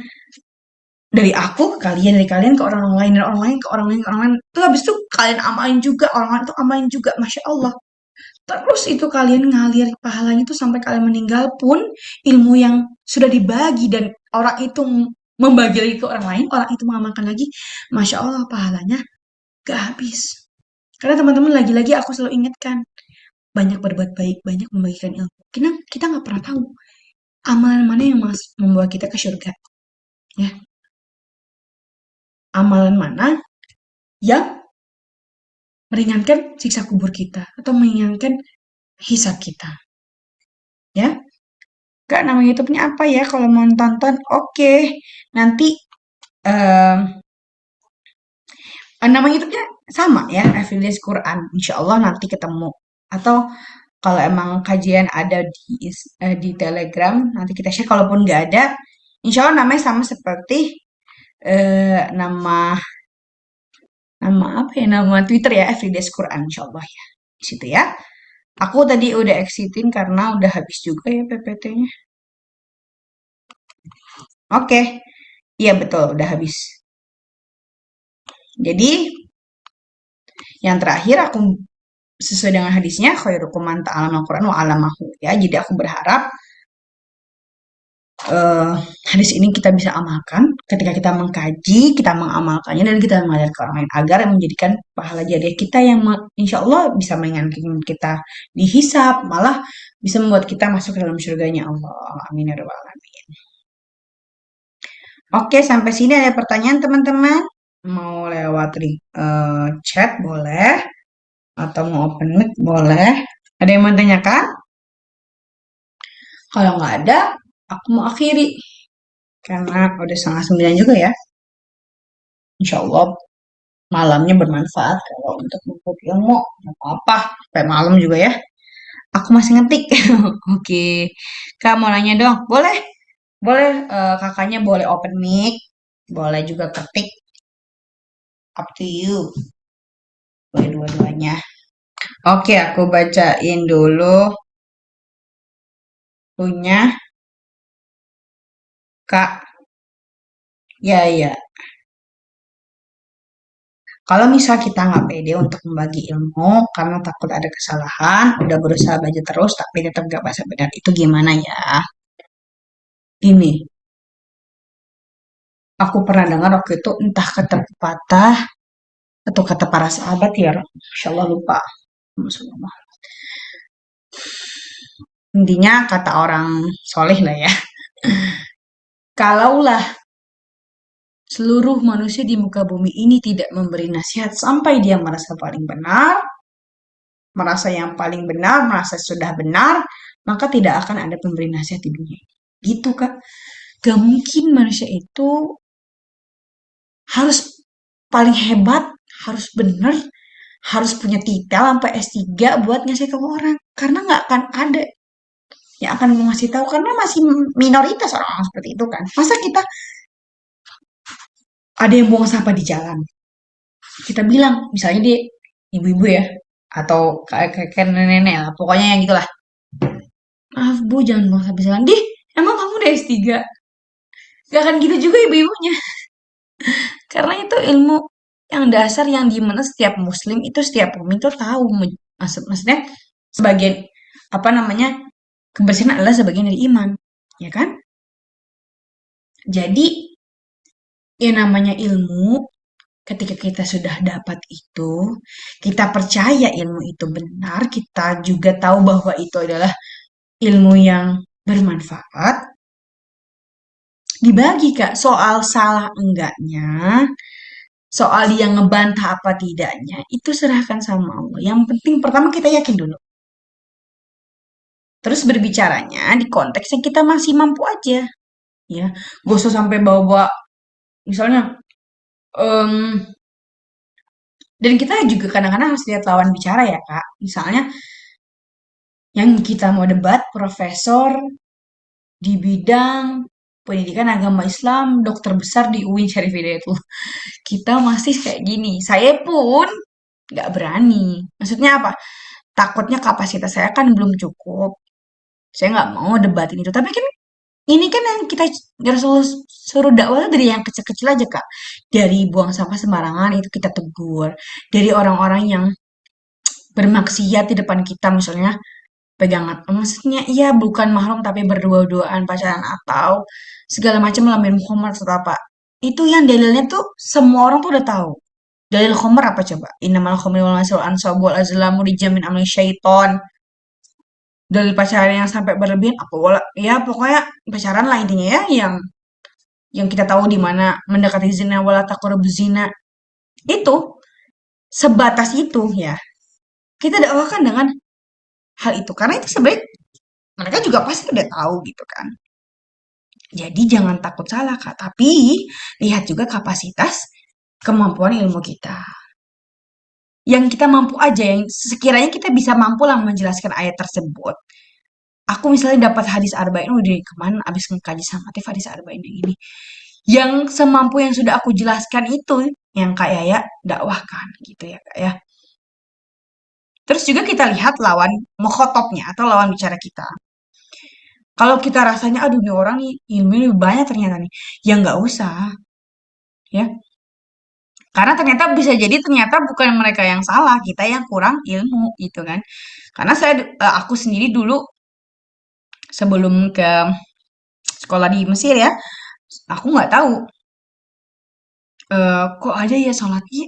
dari aku ke kalian, dari kalian ke orang lain, dari orang lain ke orang lain, ke orang lain. Tuh habis itu kalian amalin juga, orang lain tuh amalin juga, Masya Allah. terus itu kalian ngalir pahalanya itu sampai kalian meninggal pun ilmu yang sudah dibagi dan orang itu membagi lagi ke orang lain, orang itu mengamalkan lagi, Masya Allah pahalanya gak habis. Karena teman-teman lagi-lagi aku selalu ingatkan, banyak berbuat baik, banyak membagikan ilmu. Kita nggak pernah tahu amalan mana yang membawa kita ke surga. Ya, amalan mana yang meringankan siksa kubur kita atau meringankan hisab kita. Ya, Kak, nama YouTube-nya apa ya? Kalau mau tonton, oke. Nanti em, nama YouTube-nya sama ya, Everyday's Quran. Insya Allah nanti ketemu. Atau kalau emang kajian ada di Telegram, nanti kita share. Kalaupun nggak ada, insya Allah namanya sama seperti nama nama apa ya? Nama Twitter ya, Everyday's Quran. Insya Allah ya. Di situ ya. Aku tadi udah exitin karena udah habis juga ya PPT-nya. Oke, iya betul, udah habis. Jadi, yang terakhir aku sesuai dengan hadisnya, khairukum man ta'allama al-Qur'an wa 'allamahu ya. Jadi aku berharap hadis ini kita bisa amalkan ketika kita mengkaji, kita mengamalkannya dan kita mengajar ke orang lain agar menjadikan pahala jariah kita yang insya Allah bisa meringankan kita dihisab, malah bisa membuat kita masuk ke dalam surganya Allah. Amin ya rabbal alamin. Oke, sampai sini ada pertanyaan teman-teman? Mau lewat chat boleh, atau mau open mic boleh. Ada yang mau tanyakan? Kalau nggak ada, aku mau akhiri. Karena udah 8:30 juga ya. Insya Allah malamnya bermanfaat kalau untuk menuntut ilmu. Nggak apa-apa, sampai malam juga ya. Aku masih ngetik. Oke, Kak mau nanya dong. Boleh? Boleh, kakaknya boleh open mic. Boleh juga ketik. Up to you. Boleh dua-duanya. Oke, aku bacain dulu punya Kak. Ya, ya. Kalau misal kita nggak pede untuk membagi ilmu karena takut ada kesalahan, udah berusaha belajar terus tapi tetap nggak bahasa benar, itu gimana ya? Ini, aku pernah dengar waktu itu entah kata pepatah atau kata para sahabat ya, Masya Allah lupa. Intinya kata orang soleh lah ya. Kalaulah seluruh manusia di muka bumi ini tidak memberi nasihat sampai dia merasa paling benar, merasa yang paling benar, merasa sudah benar, maka tidak akan ada pemberi nasihat di dunia. Gitu, Kak. Gak mungkin manusia itu harus paling hebat, harus benar, harus punya titel sampai S3 buat ngasih tahu orang. Karena nggak akan ada yang akan ngasih tahu karena masih minoritas orang seperti itu kan. Masa kita ada yang buang sampah di jalan, kita bilang, misalnya dia ibu-ibu ya, atau kayak nenek-nenek lah, pokoknya yang gitulah. Maaf bu, jangan buang sampah di jalan. Dih, emang kamu udah S3? Gak akan gitu juga ibu-ibunya. Karena itu ilmu yang dasar yang dimana setiap muslim itu, setiap mukmin itu tahu. Maksudnya, sebagian, apa namanya, kebersihan adalah sebagian dari iman. Ya kan? Jadi, yang namanya ilmu, ketika kita sudah dapat itu, kita percaya ilmu itu benar, kita juga tahu bahwa itu adalah ilmu yang bermanfaat, dibagi Kak. Soal salah enggaknya, soal dia ngebantah apa tidaknya, itu serahkan sama Allah. Yang penting pertama kita yakin dulu. Terus berbicaranya di konteks yang kita masih mampu aja. Ya, gak usah sampai bawa-bawa, misalnya, em, dan kita juga kadang-kadang harus lihat lawan bicara ya Kak. Misalnya, yang kita mau debat profesor di bidang pendidikan agama Islam, dokter besar di UIN Syarif Hidayatullah. Kita masih kayak gini. Saya pun nggak berani. Maksudnya apa? Takutnya kapasitas saya kan belum cukup. Saya nggak mau debatin itu. Tapi kan ini kan yang kita harus suruh dakwah dari yang kecil-kecil aja Kak. Dari buang sampah sembarangan itu kita tegur. Dari orang-orang yang bermaksiat di depan kita, misalnya pegangan, maksudnya iya bukan mahram tapi berdua-duaan pacaran atau segala macam melamin Muhammad atau apa. Itu yang dalilnya tuh semua orang tuh udah tahu. Dalil khomer apa coba? Innamal khamru wal maisir wal ansab wal azlamu dijamin amali syaiton. Dalil pacaran yang sampai berlebihan apa wala ya pokoknya pacaran lah intinya ya yang kita tahu di mana mendekati zina wala taqrabuz zina. Itu sebatas itu ya. Kita dakwakan dengan hal itu karena itu sebenarnya mereka juga pasti udah tahu gitu kan. Jadi jangan takut salah Kak, tapi lihat juga kapasitas kemampuan ilmu kita. Yang kita mampu aja, yang sekiranya kita bisa mampu lah menjelaskan ayat tersebut. Aku misalnya dapat hadis arba'in udah kemana abis ngekaji sama Tif hadis arba'in yang ini. Yang semampu yang sudah aku jelaskan itu yang Kak Yaya dakwahkan gitu ya Kak ya. Terus juga kita lihat lawan mukhotobnya atau lawan bicara kita. Kalau kita rasanya, aduh nih orang nih ilmunya lebih banyak ternyata nih. Ya nggak usah, ya. Karena ternyata bisa jadi ternyata bukan mereka yang salah, kita yang kurang ilmu gitu kan. Karena aku sendiri dulu sebelum ke sekolah di Mesir ya, aku nggak tahu kok ada ya sholatnya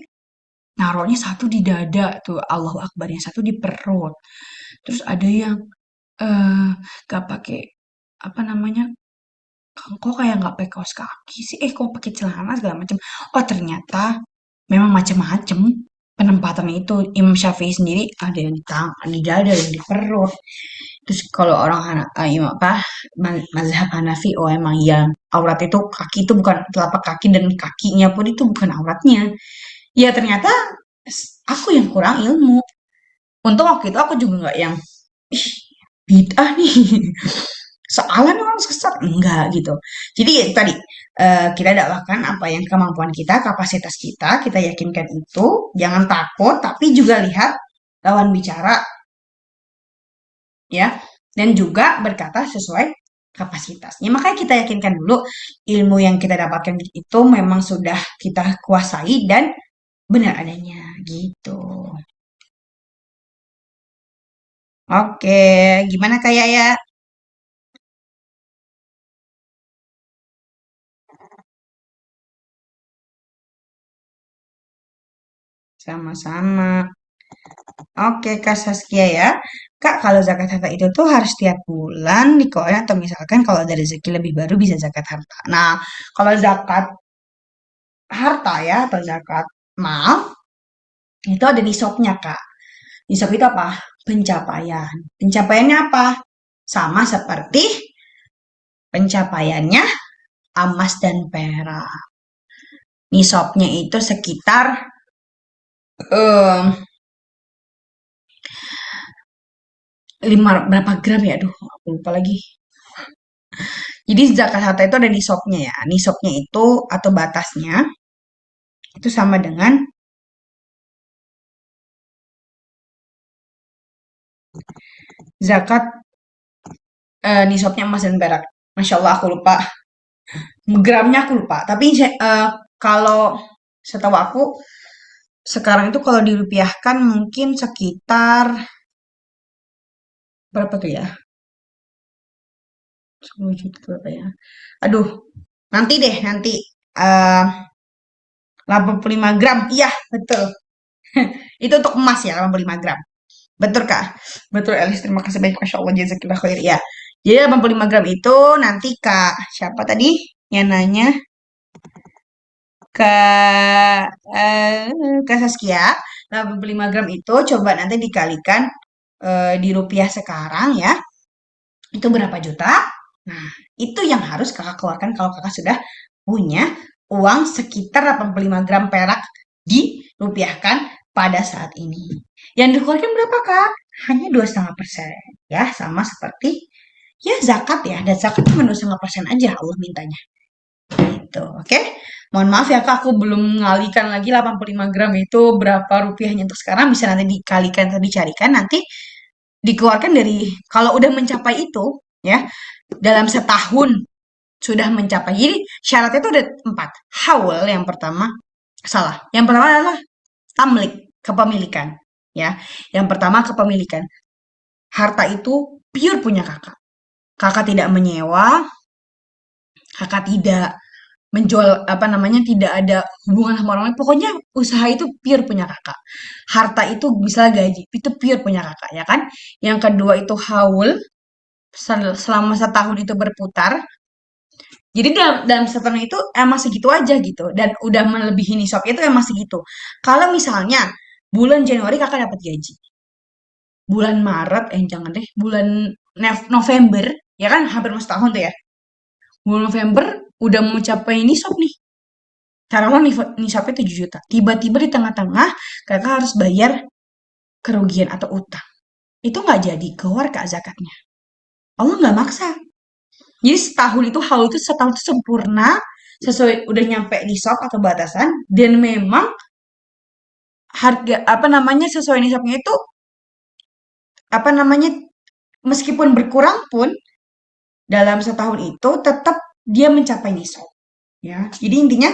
naruhnya satu di dada tuh Allahu Akbar, yang satu di perut. Terus ada yang eh gak pakai apa namanya kok kayak nggak pakai kaos kaki sih? Kok pakai celana segala macam. Oh, ternyata memang macam-macam penempatan itu. Imam Syafi'i sendiri ada yang di tangan, di dada, ada yang di perut. Terus kalau orang Imam apa mazhab Hanafi, oh emang yang aurat itu kaki itu bukan telapak kaki dan kakinya pun itu bukan auratnya. Ya ternyata aku yang kurang ilmu. Untung waktu itu aku juga nggak yang ih bid'ah nih. Soalnya orang sesat enggak gitu. Jadi ya, tadi kita dakwakan apa yang kemampuan kita, kapasitas kita yakinkan itu, jangan takut, tapi juga lihat lawan bicara ya, dan juga berkata sesuai kapasitasnya. Makanya kita yakinkan dulu ilmu yang kita dapatkan itu memang sudah kita kuasai dan benar adanya gitu. Oke, gimana kayak ya? Sama-sama. Oke, Kak Saskia ya. Kak, kalau zakat harta itu tuh harus tiap bulan dikeluarin atau misalkan kalau ada rezeki lebih baru bisa zakat harta. Nah, kalau zakat harta ya atau zakat mal itu ada nisabnya, Kak. Nisab itu apa? Pencapaian. Pencapaiannya apa? Sama seperti pencapaiannya emas dan perak. Nisabnya itu sekitar em, berapa gram ya? Aduh, aku lupa lagi. Jadi zakat harta itu ada nisabnya ya. Nisabnya itu atau batasnya itu sama dengan zakat nisabnya emas dan perak. Masya Allah aku lupa. Gramnya aku lupa. Tapi kalau setahu aku sekarang itu kalau dirupiahkan mungkin sekitar berapa tuh ya? 10 juta berapa ya? Aduh, nanti deh, nanti eh 85 gram. Iya, betul. Itu untuk emas ya, 85 gram. Betul, Kak. Betul, Elis. Terima kasih banyak. Masya Allah, jazakillah khair. Ya. Jadi 85 gram itu nanti Kak, siapa tadi yang nanya? Ke, ke Saskia. 85 gram itu coba nanti dikalikan di rupiah sekarang ya. Itu berapa juta? Nah, itu yang harus kakak keluarkan kalau kakak sudah punya uang sekitar 85 gram perak dirupiahkan pada saat ini. Yang dikeluarkan berapa kak? Hanya 2,5%. Ya, sama seperti ya zakat ya. Dan zakat cuma 2,5% aja Allah mintanya. Gitu, oke? Mohon maaf ya kak, aku belum mengalihkan lagi 85 gram itu berapa rupiahnya untuk sekarang. Bisa nanti dikalikan atau dicarikan. Nanti dikeluarkan dari, kalau udah mencapai itu, ya, dalam setahun sudah mencapai. Jadi syaratnya itu ada 4. Haul yang pertama, salah. Yang pertama adalah tamlik, kepemilikan. ya. Yang pertama kepemilikan. Harta itu pure punya kakak. Kakak tidak menyewa, kakak tidak menjual apa namanya, tidak ada hubungan sama orang lain. Pokoknya usaha itu pure punya kakak. Harta itu bisa gaji, itu pure punya kakak ya kan. Yang kedua itu haul, selama setahun itu berputar. Jadi dalam setahun itu emang segitu aja gitu dan udah melebihi nisab itu emang segitu. Kalau misalnya bulan Januari kakak dapat gaji, bulan Maret jangan deh, bulan November ya kan hampir mau setahun tuh ya. Bulan November udah mau capai nisab nih. Taruhlah nisabnya 7 juta. Tiba-tiba di tengah-tengah kakak harus bayar kerugian atau utang. Itu nggak jadi keluar kak zakatnya. Allah nggak maksa. Jadi setahun itu haul itu setahun itu sempurna sesuai udah nyampe nisab atau batasan dan memang harga apa namanya sesuai nisabnya itu apa namanya meskipun berkurang pun dalam setahun itu tetap dia mencapai nisab ya. Jadi intinya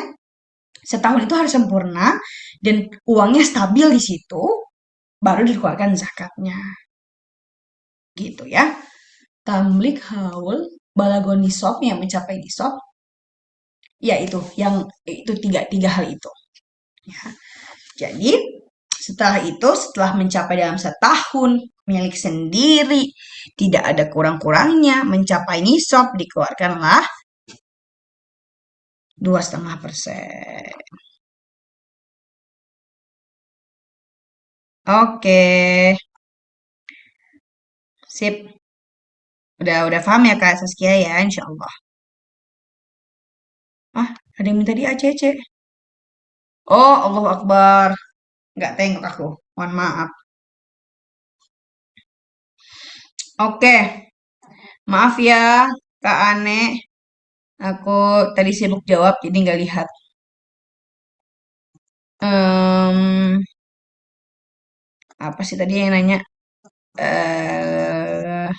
setahun itu harus sempurna dan uangnya stabil di situ baru dikeluarkan zakatnya. Gitu ya. Tamlik haul balagon nisab yang mencapai nisab ya itu yang itu tiga hal itu ya. Jadi setelah mencapai dalam setahun milik sendiri tidak ada kurang-kurangnya mencapai nisab dikeluarkanlah 2,5%. Oke, sip. Udah paham ya Kak Saskia ya, insya Allah. Ah, ada yang minta di ACC. Oh, Allahu Akbar. Nggak tengok aku. Mohon maaf. Oke, maaf ya Kak Ane. Aku tadi sibuk jawab, jadi nggak lihat. Em, apa sih tadi yang nanya? Eh,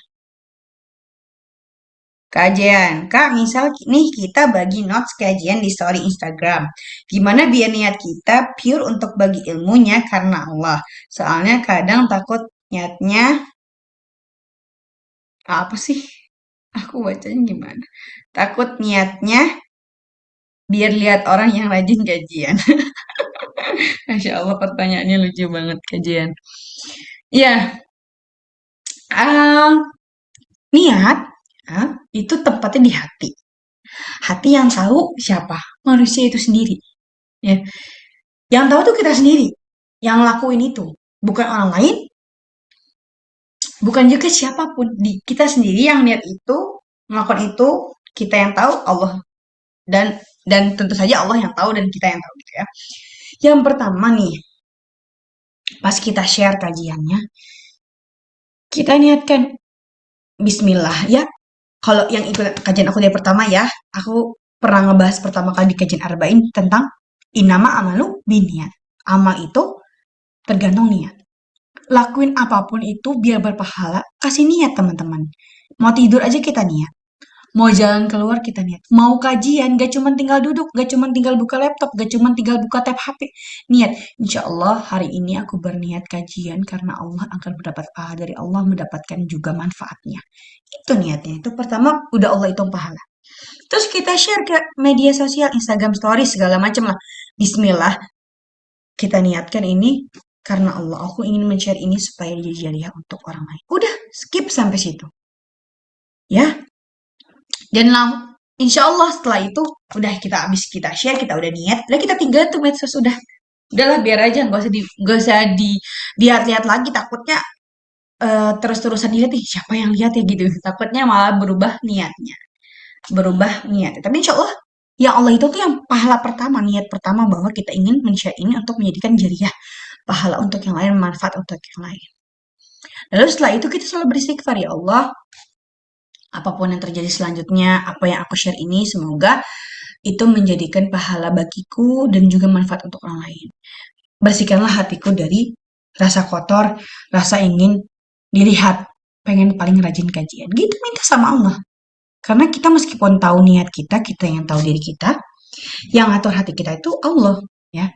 Kajian. Kak, misal nih kita bagi notes kajian di story Instagram. Gimana biar niat kita pure untuk bagi ilmunya karena Allah. Soalnya kadang takut niatnya apa sih? Aku bacanya gimana? Takut niatnya biar lihat orang yang rajin kajian. Masya Allah pertanyaannya lucu banget kajian. Ya, ah, niat itu tempatnya di hati. Hati yang tahu siapa? Manusia itu sendiri. Ya. Yang tahu tuh kita sendiri. Yang lakuin itu. Bukan orang lain, bukan juga siapapun. Kita sendiri yang niat itu, melakukan itu, kita yang tahu, Allah. Dan tentu saja Allah yang tahu dan kita yang tahu gitu ya. Yang pertama nih, pas kita share kajiannya, kita niatkan Bismillah ya. Kalau yang ikut kajian aku dari pertama ya, aku pernah ngebahas pertama kali di kajian Arba'in tentang inama amalu biniat. Amal itu tergantung niat. Lakuin apapun itu biar berpahala, kasih niat teman-teman. Mau tidur aja kita niat. Mau jalan keluar kita niat. Mau kajian, gak cuma tinggal duduk, gak cuma tinggal buka laptop, gak cuma tinggal buka tab HP. Niat. Insya Allah hari ini aku berniat kajian karena Allah akan mendapat pahala dari Allah, mendapatkan juga manfaatnya. Itu niatnya. Itu pertama udah Allah hitung pahala. Terus kita share ke media sosial, Instagram stories segala macam lah. Bismillah, kita niatkan ini karena Allah. Aku ingin men-share ini supaya jadi jariah untuk orang lain. Udah, skip sampai situ. Ya, dan insya Allah setelah itu udah kita share, kita udah niat, udah kita tinggal tuh medsos udahlah biar aja nggak usah dilihat-lihat lagi takutnya terus-terusan dilihat siapa yang lihat ya gitu takutnya malah berubah niatnya tapi insya Allah ya Allah itu tuh yang pahala pertama niat pertama bahwa kita ingin men-share ini untuk menjadikan jariah pahala untuk yang lain manfaat untuk yang lain lalu setelah itu kita selalu beristighfar ya Allah apapun yang terjadi selanjutnya, apa yang aku share ini, semoga itu menjadikan pahala bagiku dan juga manfaat untuk orang lain. Bersihkanlah hatiku dari rasa kotor, rasa ingin dilihat, pengen paling rajin kajian. Gitu minta sama Allah. Karena kita meskipun tahu niat kita, kita yang tahu diri kita, yang atur hati kita itu Allah. Ya.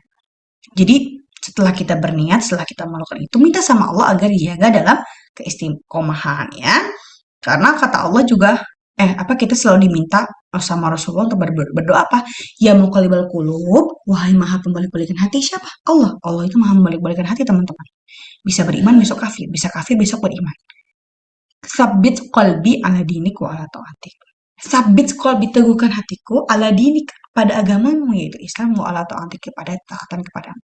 Jadi Setelah kita berniat, setelah kita melakukan itu, minta sama Allah agar dijaga dalam keistiqomahan ya. Karena kata Allah juga, kita selalu diminta sama Rasulullah untuk berdoa apa? Ya muqallibal qulub, wahai maha pembalik-balikan hati. Siapa? Allah. Allah itu maha membalik-balikan hati, teman-teman. Bisa beriman, besok kafir. Bisa kafir, besok beriman. Sabit qalbi ala dinik wa ala taatik. Sabit qalbi, teguhkan hatiku ala dinik, pada agamamu, yaitu Islam, wa ala taatik, kepada taatan kepadamu.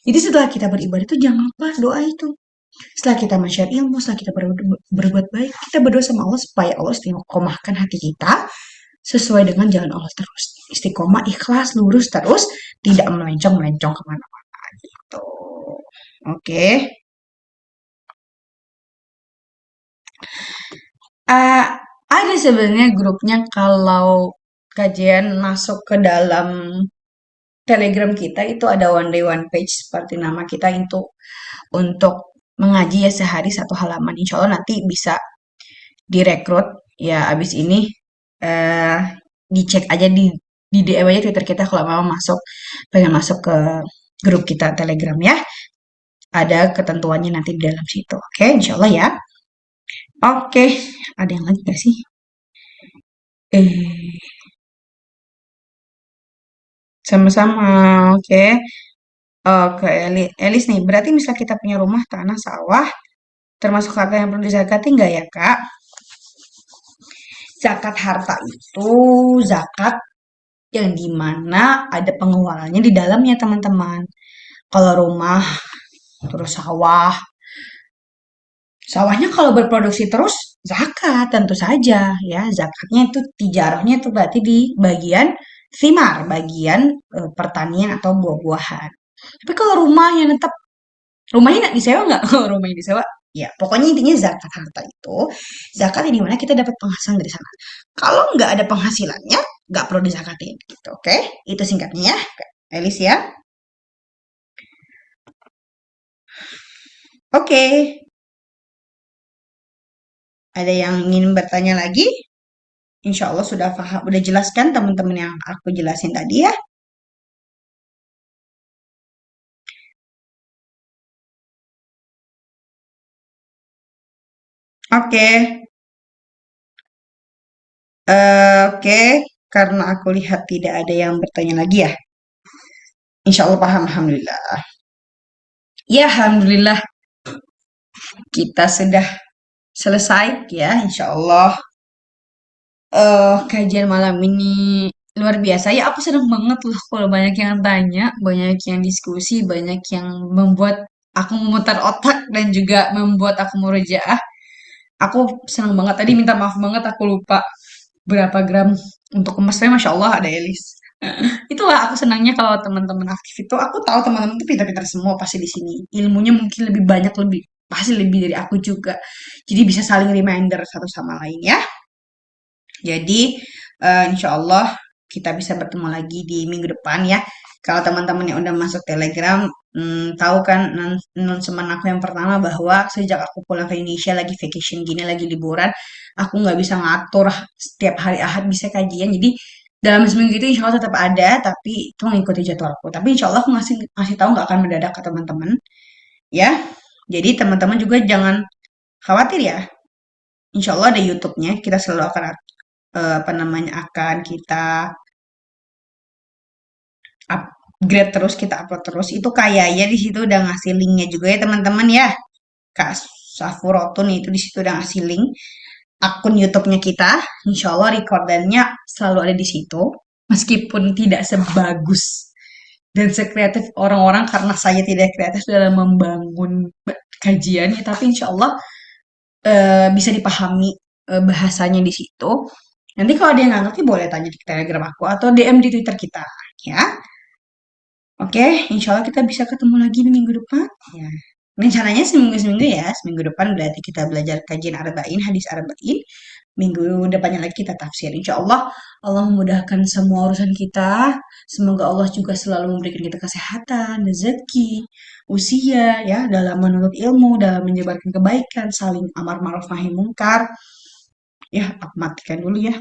Jadi setelah kita beribadah itu jangan lupa doa itu. Setelah kita men-share ilmu, setelah kita berbuat baik, kita berdoa sama Allah supaya Allah istiqomahkan hati kita sesuai dengan jalan Allah terus. Istiqomah, ikhlas, lurus terus, tidak melencong-melencong kemana-mana gitu. Oke. Ada sebenarnya grupnya kalau kajian masuk ke dalam Telegram kita itu ada one day one page seperti nama kita itu untuk mengaji ya sehari satu halaman. Insya Allah nanti bisa direkrut ya abis ini eh dicek aja di DM aja Twitter kita kalau mau pengen masuk ke grup kita Telegram ya. Ada ketentuannya nanti di dalam situ. Oke, insya Allah ya. Oke, ada yang lagi gak sih? Sama-sama, oke. Oke, Elis nih, berarti misalnya kita punya rumah, tanah, sawah, termasuk harta yang perlu dizakati nggak ya, Kak? Zakat harta itu zakat yang dimana ada pengeluarannya di dalamnya, teman-teman. Kalau rumah, terus sawahnya kalau berproduksi terus, zakat tentu saja ya. Zakatnya itu tijarahnya itu berarti di bagian thimar, bagian pertanian atau buah-buahan. Tapi kalau rumahnya nggak disewa nggak? Kalau rumahnya disewa, ya pokoknya intinya zakat harta itu zakat yang dimana kita dapat penghasilan dari sana. Kalau nggak ada penghasilannya, nggak perlu dizakatin gitu. Oke, itu singkatnya ya, Elis ya. Oke, ada yang ingin bertanya lagi? Insya Allah sudah paham, udah jelaskan teman-teman yang aku jelasin tadi ya. Oke, oke, karena aku lihat tidak ada yang bertanya lagi ya. Insya Allah paham, alhamdulillah. Ya, alhamdulillah kita sudah selesai ya, insya Allah. Kajian malam ini luar biasa ya. Aku senang banget loh kalau banyak yang tanya, banyak yang diskusi, banyak yang membuat aku memutar otak dan juga membuat aku murojaah. Aku senang banget. Tadi minta maaf banget aku lupa berapa gram untuk emasnya. Masya Allah ada Elis. Itulah aku senangnya kalau teman-teman aktif itu. Aku tahu teman-teman itu pintar-pintar semua pasti di sini. Ilmunya mungkin lebih banyak, pasti lebih dari aku juga. Jadi bisa saling reminder satu sama lain ya. Jadi, insya Allah kita bisa bertemu lagi di minggu depan ya. Kalau teman-teman yang udah masuk Telegram, tahu kan announcement aku yang pertama bahwa sejak aku pulang ke Indonesia lagi vacation gini, lagi liburan, aku nggak bisa ngatur setiap hari Ahad bisa kajian. Jadi dalam seminggu itu insya Allah tetap ada, tapi itu mengikuti jadwalku. Tapi insya Allah aku ngasih tahu nggak akan mendadak ke teman-teman, ya. Jadi teman-teman juga jangan khawatir ya. Insya Allah ada YouTube-nya. Kita selalu akan akan kita upgrade terus, kita upload terus. Itu kayaknya di situ udah ngasih linknya juga ya teman-teman ya. Kak Safurotun itu di situ udah ngasih link akun YouTube-nya kita. Insya Allah recordannya selalu ada di situ. Meskipun tidak sebagus dan sekreatif orang-orang karena saya tidak kreatif dalam membangun kajian, ya, tapi insya Allah bisa dipahami bahasanya di situ. Nanti kalau dia nggak ngerti boleh tanya di Telegram aku atau DM di Twitter kita, ya. Oke, insya Allah kita bisa ketemu lagi di minggu depan. Ya. Rencananya seminggu-seminggu ya, seminggu depan berarti kita belajar kajian arba'in, hadis arba'in. Minggu depannya lagi kita tafsir. Insya Allah, Allah memudahkan semua urusan kita. Semoga Allah juga selalu memberikan kita kesehatan, rezeki, usia, ya, dalam menuntut ilmu, dalam menyebarkan kebaikan, saling amar ma'ruf nahi mungkar. Ya, aku matikan dulu ya.